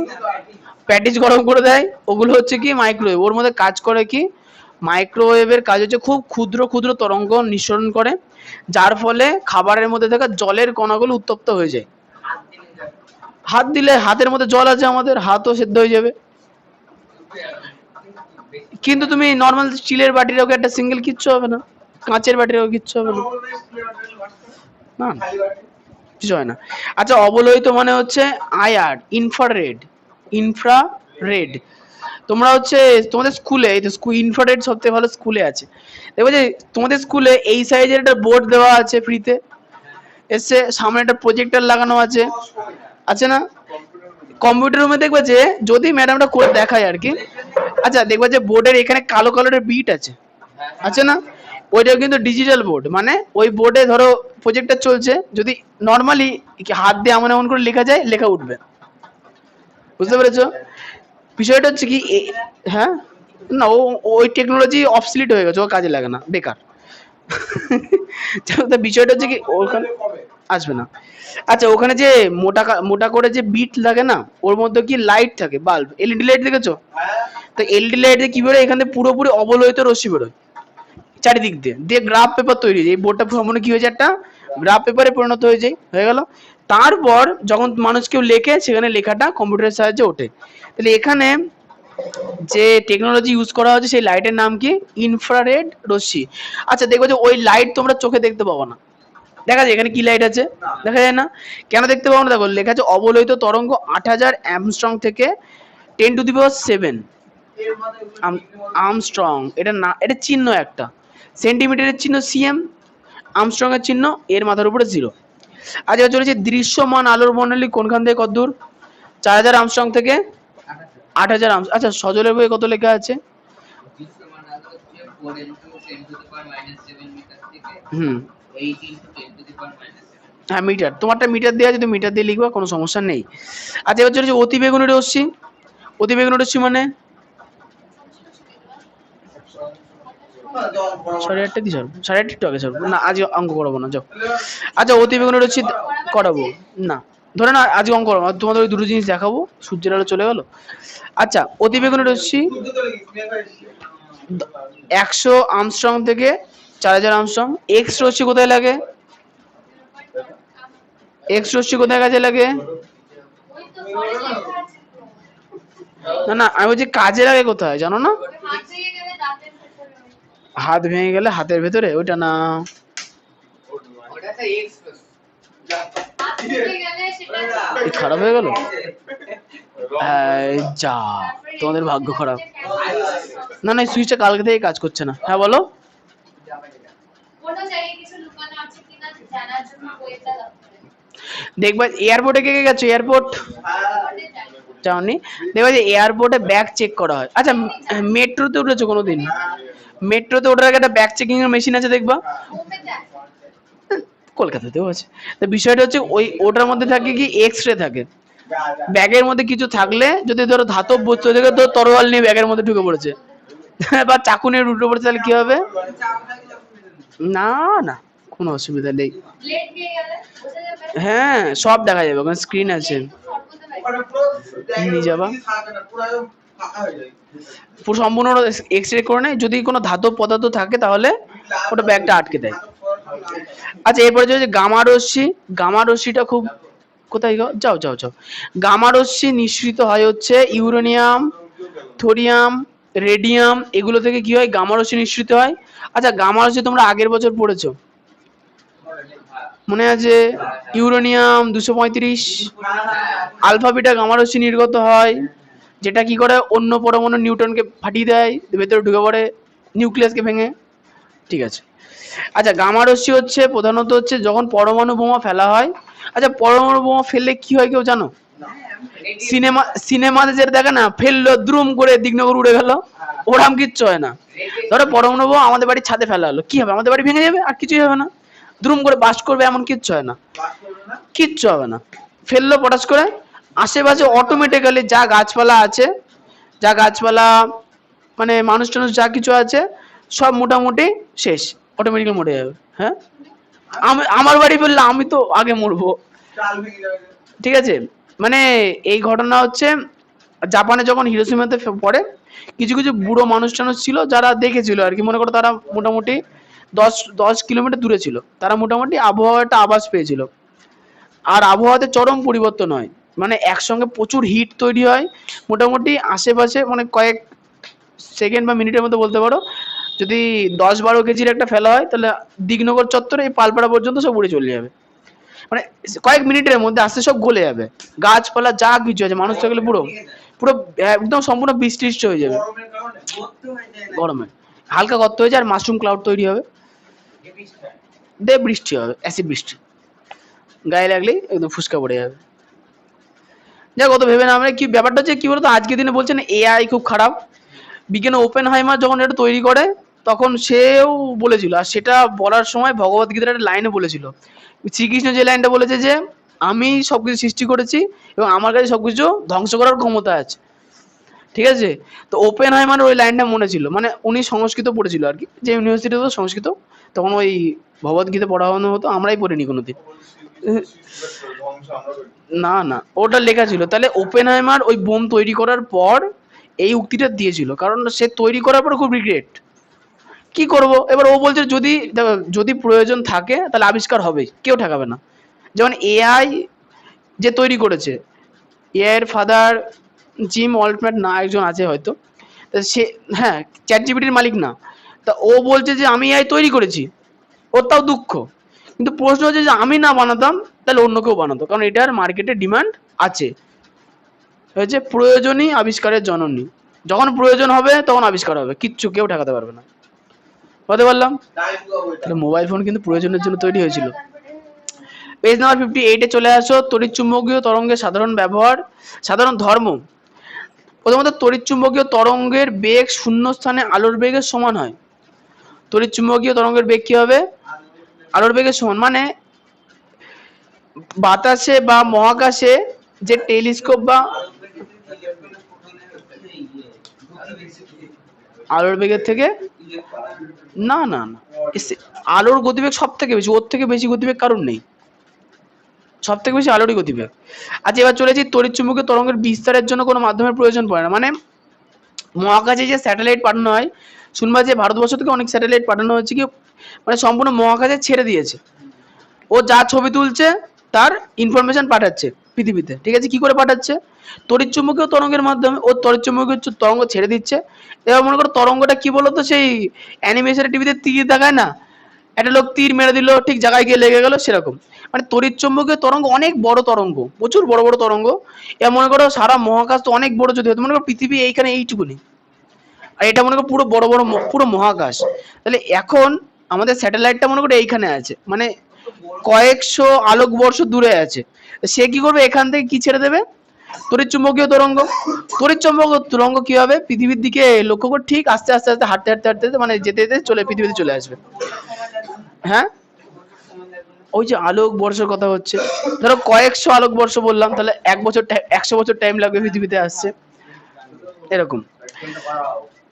A: প্যাটিস গরম করে দেয়, ওগুলো হচ্ছে কি মাইক্রোওয়েভ। ওর মধ্যে কাজ করে কি, মাইক্রোওয়েভের কাজ হচ্ছে খুব ক্ষুদ্র ক্ষুদ্র তরঙ্গ নিঃসরণ করে, যার ফলে খাবারের মধ্যে থাকা জলের কণাগুলো উত্তপ্ত হয়ে যায়। হাত দিলে, হাতের মধ্যে জল আছে আমাদের, হাতও সেদ্ধ হয়ে যাবে। কিন্তু তুমি নর্মাল স্টিলের বাটির ওকে একটা সিঙ্গেল কিচ্ছু হবে না, কাঁচের বাটির ওকে কিচ্ছু হবে না, না কিছু হয় না। আচ্ছা অবলোহিত মানে হচ্ছে আইআর, ইনফ্রারেড, ইনফ্রারেড। তোমরা হচ্ছে তোমাদের স্কুলে এই তো ইনফ্রারেড সবথেকে ভালো স্কুলে আছে। দেখো যে তোমাদের স্কুলে এই সাইজের একটা বোর্ড দেওয়া আছে ফ্রিতে, এসে সামনে একটা প্রজেক্টর লাগানো আছে, আছে না? কম্পিউটার রুমে দেখবে যে যদি ম্যাডামটা করে দেখায় আর কি। আচ্ছা দেখবে যে বোর্ডের এখানে কালো কালারের বিট আছে, আছে না? ওইটাও কিন্তু ডিজিটাল বোর্ড, মানে ওই বোর্ডে ধরো প্রজেক্টর চলছে, যদি নর্মালি হাত দিয়ে এমন এমন করে লেখা যায়, লেখা উঠবে। বুঝতে পেরেছো? বিষয়টা হচ্ছে কি হ্যাঁ, না ওই টেকনোলজি অবসলিট হয়ে গেছে, ও কাজে লাগে না, বেকার। বিষয়টা হচ্ছে কি ওখানে আসবে না। আচ্ছা ওখানে যে মোটা মোটা করে যে বিট লাগে না, ওর মধ্যে কি লাইট থাকে, বাল্ব, এলইডি লাইট দেখেছো? তো এলইডি লাইট দিয়ে কি বেরোয়, এখানে পুরোপুরি অবলোহিত রশ্মি বেরোয় চারিদিক দিয়ে, দিয়ে গ্রাফ পেপার তৈরি হয়ে যায়। এই বোর্ডটা সম্পূর্ণ কি হয়ে যায়, একটা গ্রাফ পেপারে পরিণত হয়ে যায়, হয়ে গেল। তারপর যখন মানুষ কেউ লেখে, সেখানে লেখাটা কম্পিউটারের সাহায্যে ওঠে। তাহলে এখানে যে টেকনোলজি ইউজ করা হচ্ছে সেই লাইটের নাম কি, ইনফ্রারেড রশ্মি। আচ্ছা দেখো যে ওই লাইট তোমরা চোখে দেখতে পাবো না, দেখা যায় এখানে কি লাইট আছে, দেখা যায় না। কেন দেখতে পাবো না? দেখো লেখা আছে অবলোহিত তরঙ্গ 8000 অ্যামস্ট্রং থেকে 10^7 আমস্ট্রং। এটা না, এটা চিহ্ন একটা, সেন্টিমিটারের চিহ্ন সিএম, আমস্ট্রং এর চিহ্ন, এর মাথার উপরে 0। আচ্ছা চলেছে দৃশ্যমান আলোর বর্ণালী কোনখান থেকে কতদূর, 4000 আমস্ট্রং থেকে 8000 আমস্ট্রং। আচ্ছা সজলের বইয়ে কত লেখা আছে? হুম হ্যাঁ মিটার, তোমারটা মিটার দেওয়া আছে, তুমি মিটার দিয়ে লিখবা, কোনো সমস্যা নেই। আচ্ছা এবার চলেছে অতিবেগুনি রশ্মি। অতিবেগুনি রশ্মি মানে 8:30 দিয়ে ছাড়বো, 8:30 একটু আগে ছাড়বো না, আজ অঙ্ক করাবো না, যাও। আচ্ছা অতিবেগুনি রশ্মি করাবো না, ধরে না আজকে অঙ্ক করাবো, তোমাদের ওই দুটো জিনিস দেখাবো, সূর্যের আলো চলে গেল। আচ্ছা অতিবেগুনি রশ্মি 100 আমস্ট্রং থেকে 4000 আমস্ট্রং। এক্স রশ্মি কোথায় লাগে, এক্স রশ্মি কোথায় কাজে লাগে? না না আমি বলছি কাজে লাগে কোথায় জানো না? হাত ভেঙে গেলে হাতের ভেতরে, ওইটা না, খারাপ হয়ে গেল, যা তোমাদের ভাগ্য খারাপ। না না সুইচটা কালকে থেকে কাজ করছে না। হ্যাঁ বলো। দেখবা এয়ারপোর্টে কে কে গেছো, এয়ারপোর্ট যাওনি? দেখবা যে এয়ারপোর্টে ব্যাগ চেক করা হয়। আচ্ছা মেট্রোতে উঠেছো কোনোদিন? মেট্রোতে ওঠার আগে একটা ব্যাগ চেকিং এর মেশিন আছে দেখবা, কলকাতাতেও আছে। তো বিষয়টা হচ্ছে ওই ওটার মধ্যে থাকে কি, এক্স রে থাকে। ব্যাগের মধ্যে কিছু থাকলে, যদি ধরো ধাতব বস্তু থেকে ধরো তরোয়াল নিয়ে ব্যাগের মধ্যে ঢুকে পড়েছে বা চাকু নিয়ে ঢুকে পড়েছে, তাহলে কি হবে? না না কোনো অসুবিধা নেই, হ্যাঁ সব দেখা যাবে, ওখানে স্ক্রিন আছে, নিয়ে যাবা পুরো সম্পূর্ণ এক্স রে করে নেয়। যদি কোনো ধাতব পদার্থ থাকে তাহলে ওটা ব্যাগটা আটকে দেয়। আচ্ছা এরপরে যে গামা রশ্মি, গামা রশ্মিটা খুব, কোথায় গো, যাও যাও যাও, গামা রশ্মি নিঃসৃত হয় হচ্ছে ইউরেনিয়াম, থোরিয়াম, রেডিয়াম, এগুলো থেকে কি হয়, গামা রশ্মি নিঃসৃত হয়। আচ্ছা গামা রশ্মি তোমরা আগের বছর পড়েছো, মনে আছে, ইউরেনিয়াম 235, আলফা বিটা গামা রশ্মি নির্গত হয়, যেটা কি করে অন্য পরমাণু নিউট্রনকে ফাটিয়ে দেয়, ভেতরে ঢুকে পড়ে নিউক্লিয়াসকে ভেঙে। ঠিক আছে। আচ্ছা গামা রশ্মি হচ্ছে প্রধানত হচ্ছে যখন পরমাণু বোমা ফেলা হয়। আচ্ছা পরমাণু বোমা ফেললে কি হয় কেউ জানো? সিনেমাতে যেটা দেখে না, ফেললো দ্রুম করে দিগনগর উড়ে গেল, ওরকম কিচ্ছু হয় না। ধরো পরমাণু বোমা আমাদের বাড়ির ছাদে ফেলা হলো, কি হবে, আমাদের বাড়ি ভেঙে যাবে আর কিছুই হবে না। দ্রুম করে বাস্ট করবে এমন কিচ্ছু হয় না, কিচ্ছু হবে না। ফেললো পটাশ করে, আশেপাশে অটোমেটিক্যালি যা গাছপালা আছে, যা গাছপালা মানে মানুষ টানুষ যা কিছু আছে সব মোটামুটি শেষ, অটোমেটিক্যালি মরে যাবে। হ্যাঁ আমার বাড়ি ফেললে আমি তো আগে মরবো। ঠিক আছে, মানে এই ঘটনা হচ্ছে জাপানে যখন হিরোশিমাতে পড়ে, কিছু কিছু বুড়ো মানুষ টানুষ ছিল যারা দেখেছিল আর কি, মনে করো তারা মোটামুটি 10 কিলোমিটার দূরে ছিল, তারা মোটামুটি আবহাওয়াটা আভাস পেয়েছিল। আর আবহাওয়াতে চরম পরিবর্তন হয়, মানে একসঙ্গে প্রচুর হিট তৈরি হয়, মোটামুটি আশেপাশে মানে কয়েক সেকেন্ড বা মিনিটের মধ্যে বলতে পারো, যদি 10-12 কেজির একটা ফেলা হয় তাহলে দিগনগর চত্বরে এই পালপাড়া পর্যন্ত সব উড়ে চলে যাবে, মানে কয়েক মিনিটের মধ্যে আস্তে সব গলে যাবে, গাছপালা যা কিছু আছে, মানুষ থাকলে পুরো পুরো একদম সম্পূর্ণ বৃষ্টি হয়ে যাবে। গরমে হালকা গর্ত হয়ে যায় আর মাশরুম ক্লাউড তৈরি হবে, বৃষ্টি হবে, অ্যাসিড বৃষ্টি, গায়ে লাগলেই একদম ফুসকা পড়ে যাবে। যাক অত ভেবে না, আমরা কি ব্যাপারটা হচ্ছে কি বলতো, আজকের দিনে বলছেন এআই খুব খারাপ, বিজ্ঞানী ওপেনহাইমার যখন এটা তৈরি করে তখন সেও বলেছিল, আর সেটা বলার সময় ভগবত গীতার একটা লাইনে বলেছিল, শ্রীকৃষ্ণ যে লাইনটা বলেছে যে আমি সবকিছু সৃষ্টি করেছি এবং আমার কাছে সবকিছু ধ্বংস করার ক্ষমতা আছে। ঠিক আছে, তো ওপেনহাইমার ওই লাইনটা মনে ছিল, মানে উনি সংস্কৃত পড়েছিল আর কি, যে ইউনিভার্সিটি হতো সংস্কৃত, তখন ওই ভগবত গীতা পড়ানো হতো, আমরাই পড়িনি কোনোদিন। না না ওটা লেখা ছিল, তাহলে ওপেনহাইমার ওই বোম তৈরি করার পর এই উক্তিটা দিয়েছিল, কারণ সে তৈরি করার পর খুব রিগ্রেট, কি করব এবার, ও বলছে যদি যদি প্রয়োজন থাকে তাহলে আবিষ্কার হবেই, কেউ ঠেকাবে না। যেমন এআই যে তৈরি করেছে, এআই এর ফাদার জিম অল্টম্যান না একজন আছে হয়তো, তা সে, হ্যাঁ চ্যাট জিপিটির মালিক না, তা ও বলছে যে আমি এআই তৈরি করেছি, ওর তাও দুঃখ, কিন্তু প্রশ্ন হচ্ছে যে আমি না বানাতাম তাহলে অন্য কেউ বানাতো, কারণ এটার মার্কেটে ডিমান্ড আছে। হয়েছে প্রয়োজনই আবিষ্কারের জননী, যখন প্রয়োজন হবে তখন আবিষ্কার হবে, কিচ্ছু কেউ ঠেকাতে পারবে না। বলতে পারলাম, তাহলে মোবাইল ফোন কিন্তু প্রয়োজনের জন্য তৈরি হয়েছিল। পেজ নাম্বার 58-এ চলে আসো, তড়িৎচুম্বকীয় তরঙ্গের সাধারণ ব্যবহার, সাধারণ ধর্ম। প্রথমত তড়িৎচুম্বকীয় তরঙ্গের বেগ শূন্য স্থানে আলোর বেগের সমান হয়। তড়িৎচুম্বকীয় তরঙ্গের বেগ কি হবে, আলোর বেগের সমান, মানে বাতাসে বা মহাকাশে যে টেলিস্কোপ বা আলোর বেগের থেকে, না না না, আলোর গতিবেগ সব থেকে বেশি, ওর থেকে বেশি গতিবেগ কারণ নেই, সব থেকে বেশি আলোরই গতিবেগ। আচ্ছা এবার চলেছি তড়িৎচুম্বকীয় তরঙ্গের বিস্তারের জন্য কোনো মাধ্যমের প্রয়োজন পড়ে না, মানে মহাকাশে যে স্যাটেলাইট পাঠানো হয়, শুনবা যে ভারতবর্ষ থেকে অনেক স্যাটেলাইট পাঠানো হচ্ছে কি, মানে সম্পূর্ণ মহাকাশে ছেড়ে দিয়েছে, ও যা ছবি তুলছে তার ইনফরমেশন পাঠাচ্ছে পৃথিবীতে। ঠিক আছে, কি করে পাঠাচ্ছে, তড়িৎচুম্বকীয় তরঙ্গের মাধ্যমে, ও তড়িৎচুম্বকীয় তরঙ্গ ছেড়ে দিচ্ছে। এবার মনে করো তরঙ্গটা কি বলতো, সেই অ্যানিমেশনের টিভিতে তীর দেখায় না, একটা লোক তীর মেরে দিল ঠিক জায়গায় গিয়ে লেগে গেল, সেরকম। মানে তড়িৎচুম্বকীয় তরঙ্গ অনেক বড় তরঙ্গ, প্রচুর বড় বড় তরঙ্গ। এবার মনে করো সারা মহাকাশ তো অনেক বড়, যদি হতো মনে করো পৃথিবী এইখানে এইটুকুনি, আর এটা মনে করো পুরো বড় বড় পুরো মহাকাশ, তাহলে এখন আমাদের স্যাটেলাইটটা মনে করো এইখানে আছে, মানে কয়েকশো আলোকবর্ষ দূরে আছে, সে কি করবে, এখান থেকে কি ছেড়ে দেবে, তড়িৎচুম্বকীয় তরঙ্গ। তড়িৎচুম্বকীয় তরঙ্গ কি হবে, পৃথিবীর দিকে লক্ষ্য করে ঠিক আস্তে আস্তে আস্তে হাঁটতে হাঁটতে হাঁটতে মানে যেতে যেতে চলে পৃথিবীতে চলে আসবে। হ্যাঁ ওই যে আলোক বর্ষের কথা হচ্ছে, ধরো কয়েকশো আলোকবর্ষ বললাম, তাহলে 1 বছর 100 বছর টাইম লাগবে পৃথিবীতে আসছে, এরকম।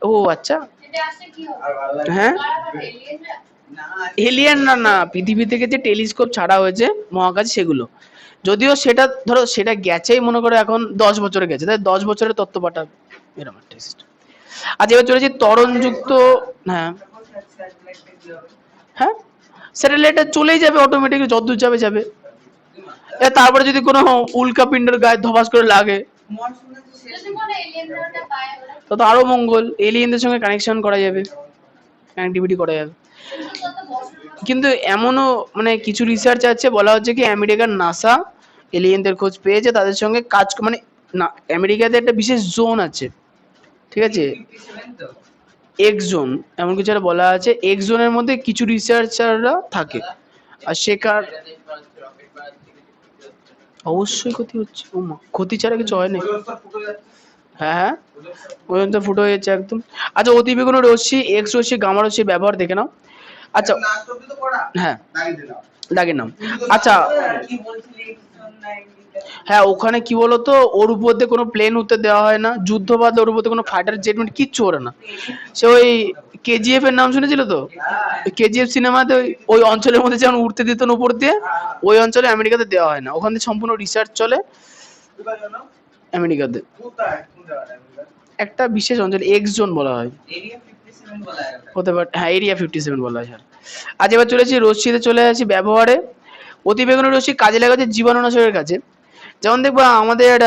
A: ও আচ্ছা, হ্যাঁ এলিয়েন না, না পৃথিবী থেকে যে টেলিস্কোপ ছাড়া হয়েছে মহাকাশ সেগুলো, যদিও সেটা ধরো সেটা গেছেই মনে করো এখন 10 বছরে গেছে, তাই 10 বছরের তথ্য পাঠাবে, এরকম টেস্ট। আচ্ছা এবার চলেছি ত্বরণযুক্ত, হ্যাঁ হ্যাঁ, স্যাটেলাইটটা চলেই যাবে অটোমেটিকলি, যতদূর যাবে যাবে। তারপরে যদি কোনো উল্কাপিন্ডের গায়ে ধপাস করে লাগে তত আরো মঙ্গল, এলিয়েনদের সঙ্গে কানেকশন করা যাবে, কানেক্টিভিটি করা যাবে। কিন্তু এমনও মানে কিছু রিসার্চ আছে, বলা হচ্ছে কি আমেরিকার নাসা এলিয়েনদের খোঁজ পেয়েছে, তাদের সঙ্গে কাজ মানে না, আমেরিকাতে একটা বিশেষ জোন আছে, ঠিক আছে, এক্স জোন এমন কিছু একটা বলা আছে। এক্স জোনের মধ্যে কিছু রিসার্চাররা থাকে, আর সেকার অবশ্যই ক্ষতি হচ্ছে। ও মা, ক্ষতি ছাড়া কিছু হয় না। হ্যাঁ হ্যাঁ, ওজন তো ফুটো হয়ে যাচ্ছে একদম। আচ্ছা, অতিবেগুনি রশ্মি, এক্স রশ্মি, গামা রশ্মির ব্যবহার দেখে নাও। আচ্ছা, হ্যাঁ, দাগের নাম। আচ্ছা, হ্যাঁ, ওখানে কি বলতো, ওর উপর দিয়ে কোনো প্লেন উঠতে দেওয়া হয় না, যুদ্ধ বাদলে ওর উপর দিয়ে কোনো ফাইটার জেট কিচ্ছু ওরে না। সে ওই কেজিএফ এর নাম শুনেছিল তো, কেজিএফ সিনেমাতে ওই অঞ্চলের মধ্যে যেমন উঠতে দিত না উপর দিয়ে, ওই অঞ্চলে আমেরিকাতে দেওয়া হয় না, ওখানে সম্পূর্ণ রিসার্চ চলে আমেরিকাতে। একটা বিশেষ অঞ্চল এক্স জোন বলা হয়, হতে পারে, হ্যাঁ, এরিয়া 57 বলা হয়। আজ এবার চলেছি রশ্মিতে, চলে আসি ব্যবহারে। অতিবেগুনি রশ্মি কাজে লাগাচ্ছে জীবাণুনাশকের কাছে। যেমন দেখবা আমাদের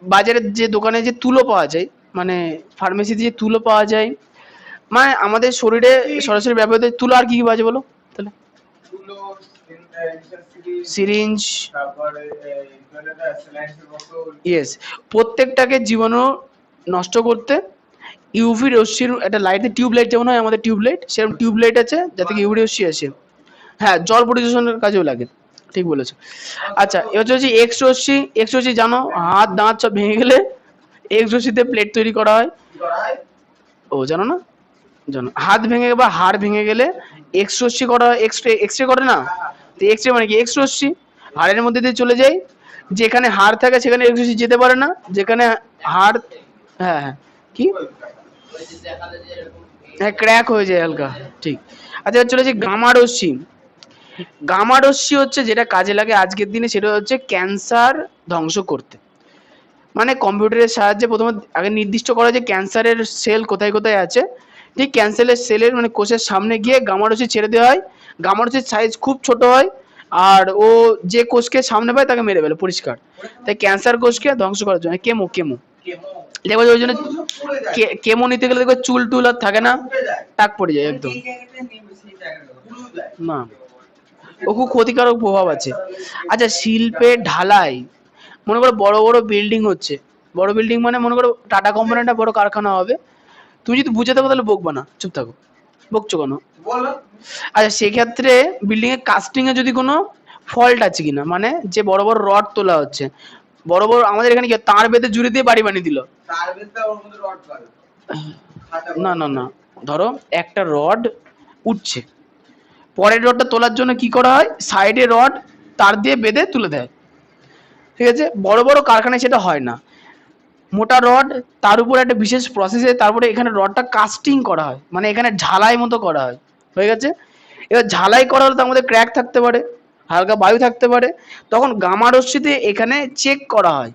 A: বাজারের যে দোকানে যে তুলো পাওয়া যায়, মানে ফার্মেসিতে যে তুলো পাওয়া যায়, মানে আমাদের শরীরে সরাসরি ব্যবহৃত তুলো আর কি কি বাজে বলো তাহলে? সিরিঞ্জ, ইয়েস, প্রত্যেকটাকে জীবাণু নষ্ট করতে ইউভি রশ্মির একটা লাইট, টিউব লাইট যেমন হয় আমাদের টিউব লাইট, সেরকম টিউব লাইট আছে যাতে কি ইউভি রশ্মি আসে। হ্যাঁ, জল পরিশোধনের কাজেও লাগে, ঠিক বলেছো। আচ্ছা, এবার হচ্ছে এক্স রশ্মি। এক্স রশ্মি জানো, হাত দাঁত সব ভেঙে গেলে এক্স রশ্মিতে প্লেট তৈরি করা হয়। ও জানো না? জানো, হাত ভেঙে বা হাড় ভেঙে গেলে এক্স রশ্মি করা হয়, এক্স রে করে না, তো এক্স রে মানে কি, এক্স রশ্মি হাড়ের মধ্যে দিয়ে চলে যায়, যেখানে হাড় থাকে সেখানে এক্স রশ্মি যেতে পারে না, যেখানে হাড়, হ্যাঁ হ্যাঁ, কি, হ্যাঁ, ক্র্যাক হয়ে যায় হালকা, ঠিক। আচ্ছা, এবার চলে যাই গামা রশ্মি। গামা রশ্মি হচ্ছে যেটা কাজে লাগে আজকের দিনে, সেটা হচ্ছে ক্যান্সার ধ্বংস করতে। মানে কম্পিউটারের সাহায্যে প্রথমে আগে নির্দিষ্ট করা যে ক্যান্সারের সেল কোথায় কোথায় আছে, ঠিক ক্যান্সারের সেলের মানে কোষের সামনে গিয়ে গামা রশ্মি ছেড়ে দেওয়া হয়। গামা রশ্মির সাইজ খুব ছোট হয়, আর ও যে কোষকে সামনে পায় তাকে মেরে ফেলে পরিষ্কার। তাই ক্যান্সার কোষকে ধ্বংস করার জন্য কেমো, কেমো দেখো, ওই জন্য কেমো নিতে গেলে দেখবে চুল টুল আর থাকে না, টাক পড়ে যায় একদম। না, ও খুব ক্ষতিকারক প্রভাব আছে। আচ্ছা, শিল্পের ঢালাই, মনে করো বড় বড় বিল্ডিং হচ্ছে, বড় বিল্ডিং মানে মনে করো টাটা কোম্পানির একটা বড় কারখানা হবে, তুমি যদি বুঝে থাকো তাহলে বকবা না, চুপ থাকো, বকছো কেন? আচ্ছা, সেক্ষেত্রে বিল্ডিং এর কাস্টিং এ যদি কোনো ফল্ট আছে কিনা, মানে যে বড় বড় রড তোলা হচ্ছে, বড় বড় আমাদের এখানে কি তার বেঁধে জুড়ে দিয়ে বাড়ি বানিয়ে দিল, না না না, ধরো একটা রড উঠছে, পরের রডটা তোলার জন্য কি করা হয়, সাইডে রড তার দিয়ে বেঁধে তুলে দেয়, ঠিক আছে। বড় বড় কারখানায় সেটা হয় না, মোটা রড তার উপর একটা বিশেষ প্রসেসে তারপরে এখানে রডটা কাস্টিং করা হয়, মানে এখানে ঝালাই মতো করা হয়, হয়ে গেছে। এবার ঝালাই করা হলে তার মধ্যে ক্র্যাক থাকতে পারে, হালকা বায়ু থাকতে পারে, তখন গামা রশ্মিতে এখানে চেক করা হয়।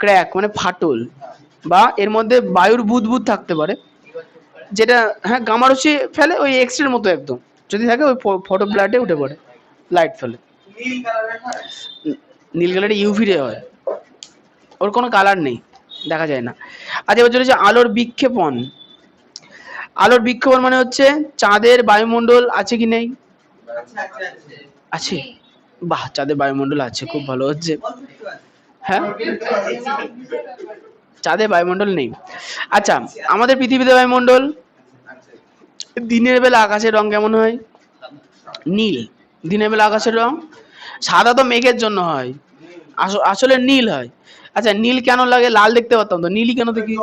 A: ক্র্যাক মানে ফাটল, বা এর মধ্যে বায়ুর বুদবুদ থাকতে পারে, যেটা, হ্যাঁ, গামা রশ্মি ফেলে ওই এক্স রের মতো একদম, যদি থাকে ওই ফটো ব্লাডে উঠে পড়ে, লাইট ফেলে। নীল কালারে ইউভি রে হয়, ওর কোনো কালার নেই, দেখা যায় না। আচ্ছা, এবার চলেছে আলোর বিক্ষেপণ। আলোর বিক্ষেপণ মানে হচ্ছে চাঁদের বায়ুমণ্ডল আছে কি নেই, আছে, বাহ, চাঁদের বায়ুমণ্ডল আছে, খুব ভালো হচ্ছে। হ্যাঁ, চাঁদের বায়ুমণ্ডল নেই। আচ্ছা, আমাদের পৃথিবীতে বায়ুমণ্ডল, দিনের বেলা আকাশের রং কেমন হয়, নীল। দিনের বেলা আকাশের রং সাদা তো মেঘের জন্য হয়, আসলে নীল হয়। আচ্ছা, নীল কেন লাগে, লাল দেখতে পারতাম তো, নীলই কেন দেখি?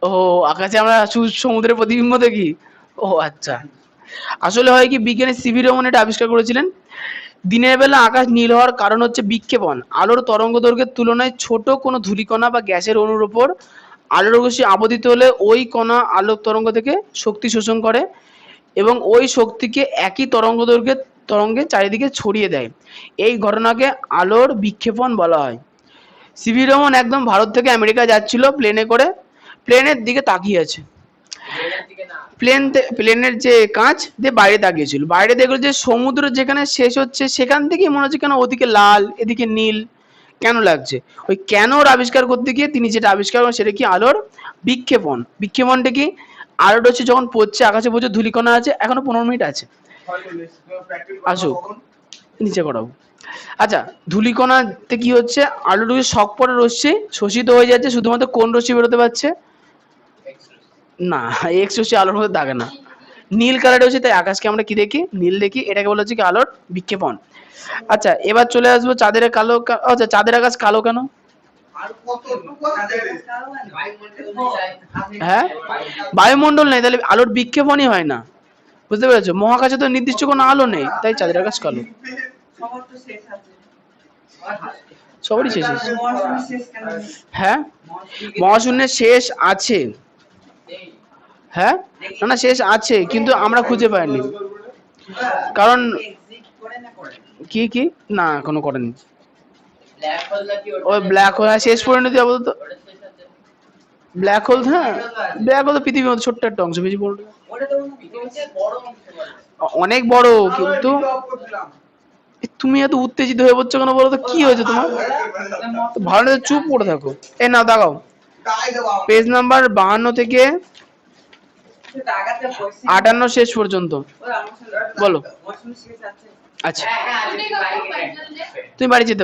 A: ও, আকাশে আমরা সমুদ্রের প্রতিবিম্ব দেখি, ও আচ্ছা। আসলে হয় কি, বিজ্ঞানী সিভি রমন এটা আবিষ্কার করেছিলেন। দিনের বেলা আকাশ নীল হওয়ার কারণ হচ্ছে বিক্ষেপণ, আলোর তরঙ্গ দৈর্ঘ্যের তুলনায় ছোট কোনো ধূলিকণা বা গ্যাসের অণুর উপর আলোর রশ্মি আবদ্ধ হলে ওই কণা আলোক তরঙ্গ থেকে শক্তি শোষণ করে এবং ওই শক্তিকে একই তরঙ্গ দৈর্ঘ্যের তরঙ্গে চারিদিকে ছড়িয়ে দেয়। এই ঘটনাকে আলোর বিক্ষেপণ বলা হয়। সিভি রমন একদম ভারত থেকে আমেরিকা যাচ্ছিল প্লেনে করে, প্লেনের দিকে তাকিয়ে আছে, প্লেনের যে কাঁচ দিয়ে বাইরে তাকিয়েছিল, বাইরে দেখলো যে সমুদ্র যেখানে শেষ হচ্ছে সেখান থেকে মনে হচ্ছে কেন ওদিকে লাল এদিকে নীল কেন লাগছে। ওই কেনর আবিষ্কার করতে গিয়ে তিনি যেটা আবিষ্কার করেন সেটা কি আলোর বিক্ষেপণ। বিক্ষেপণটা কি, আলোটা হচ্ছে যখন পড়ছে আকাশে প্রচুর ধূলিকণা আছে, এখনো 15 মিনিট আছে, আসো নিচে করাবো। আচ্ছা, ধূলিকণাতে কি হচ্ছে, আলোর শক পড়ে রশ্মি শোষিত হয়ে যাচ্ছে, শুধুমাত্র কোন রশ্মি বেরোতে পারছে না, এক্স রশ্মি আলোর মধ্যে দাগে না, নীল কালার হচ্ছে, তাই আকাশকে আমরা কি দেখি, নীল দেখি, এটাকে বলা হচ্ছে কি আলোর বিক্ষেপণ। আচ্ছা এবার চলে আসবো চাঁদের কালো আচ্ছা চাঁদের আকাশ কালো কেন? হ্যাঁ, বায়ুমণ্ডল নেই, তাহলে আলোর বিক্ষেপণই হয় না, বুঝতে পেরেছো? মহাকাশে তো নির্দিষ্ট কোনো আলো নেই, তাই চাঁদের আকাশ কালো। সবারই শেষ আছে। হ্যাঁ, মহাশূন্যের শেষ আছে। হ্যাঁ, না না শেষ আছে কিন্তু আমরা খুঁজে পাইনি, কারণ কি কি না এখনো করেনি। ওই ব্ল্যাক হোল শেষ পরিণতি আপাতত, ব্ল্যাক হোল, হ্যাঁ ব্ল্যাক হোল তো পৃথিবীর মধ্যে ছোট্ট একটা অংশ, বেশি বড় না। অনেক বড়, কিন্তু তুমি এত উত্তেজিত হয়ে পড়ছো কেন বলো তো, কি হয়েছে তোমার? তো ভালো না চুপ করে থাকো। এ না দাগাও, পেজ নাম্বার 52 থেকে 58 শেষ পর্যন্ত বলো। আচ্ছা তুমি বাড়ি যেতে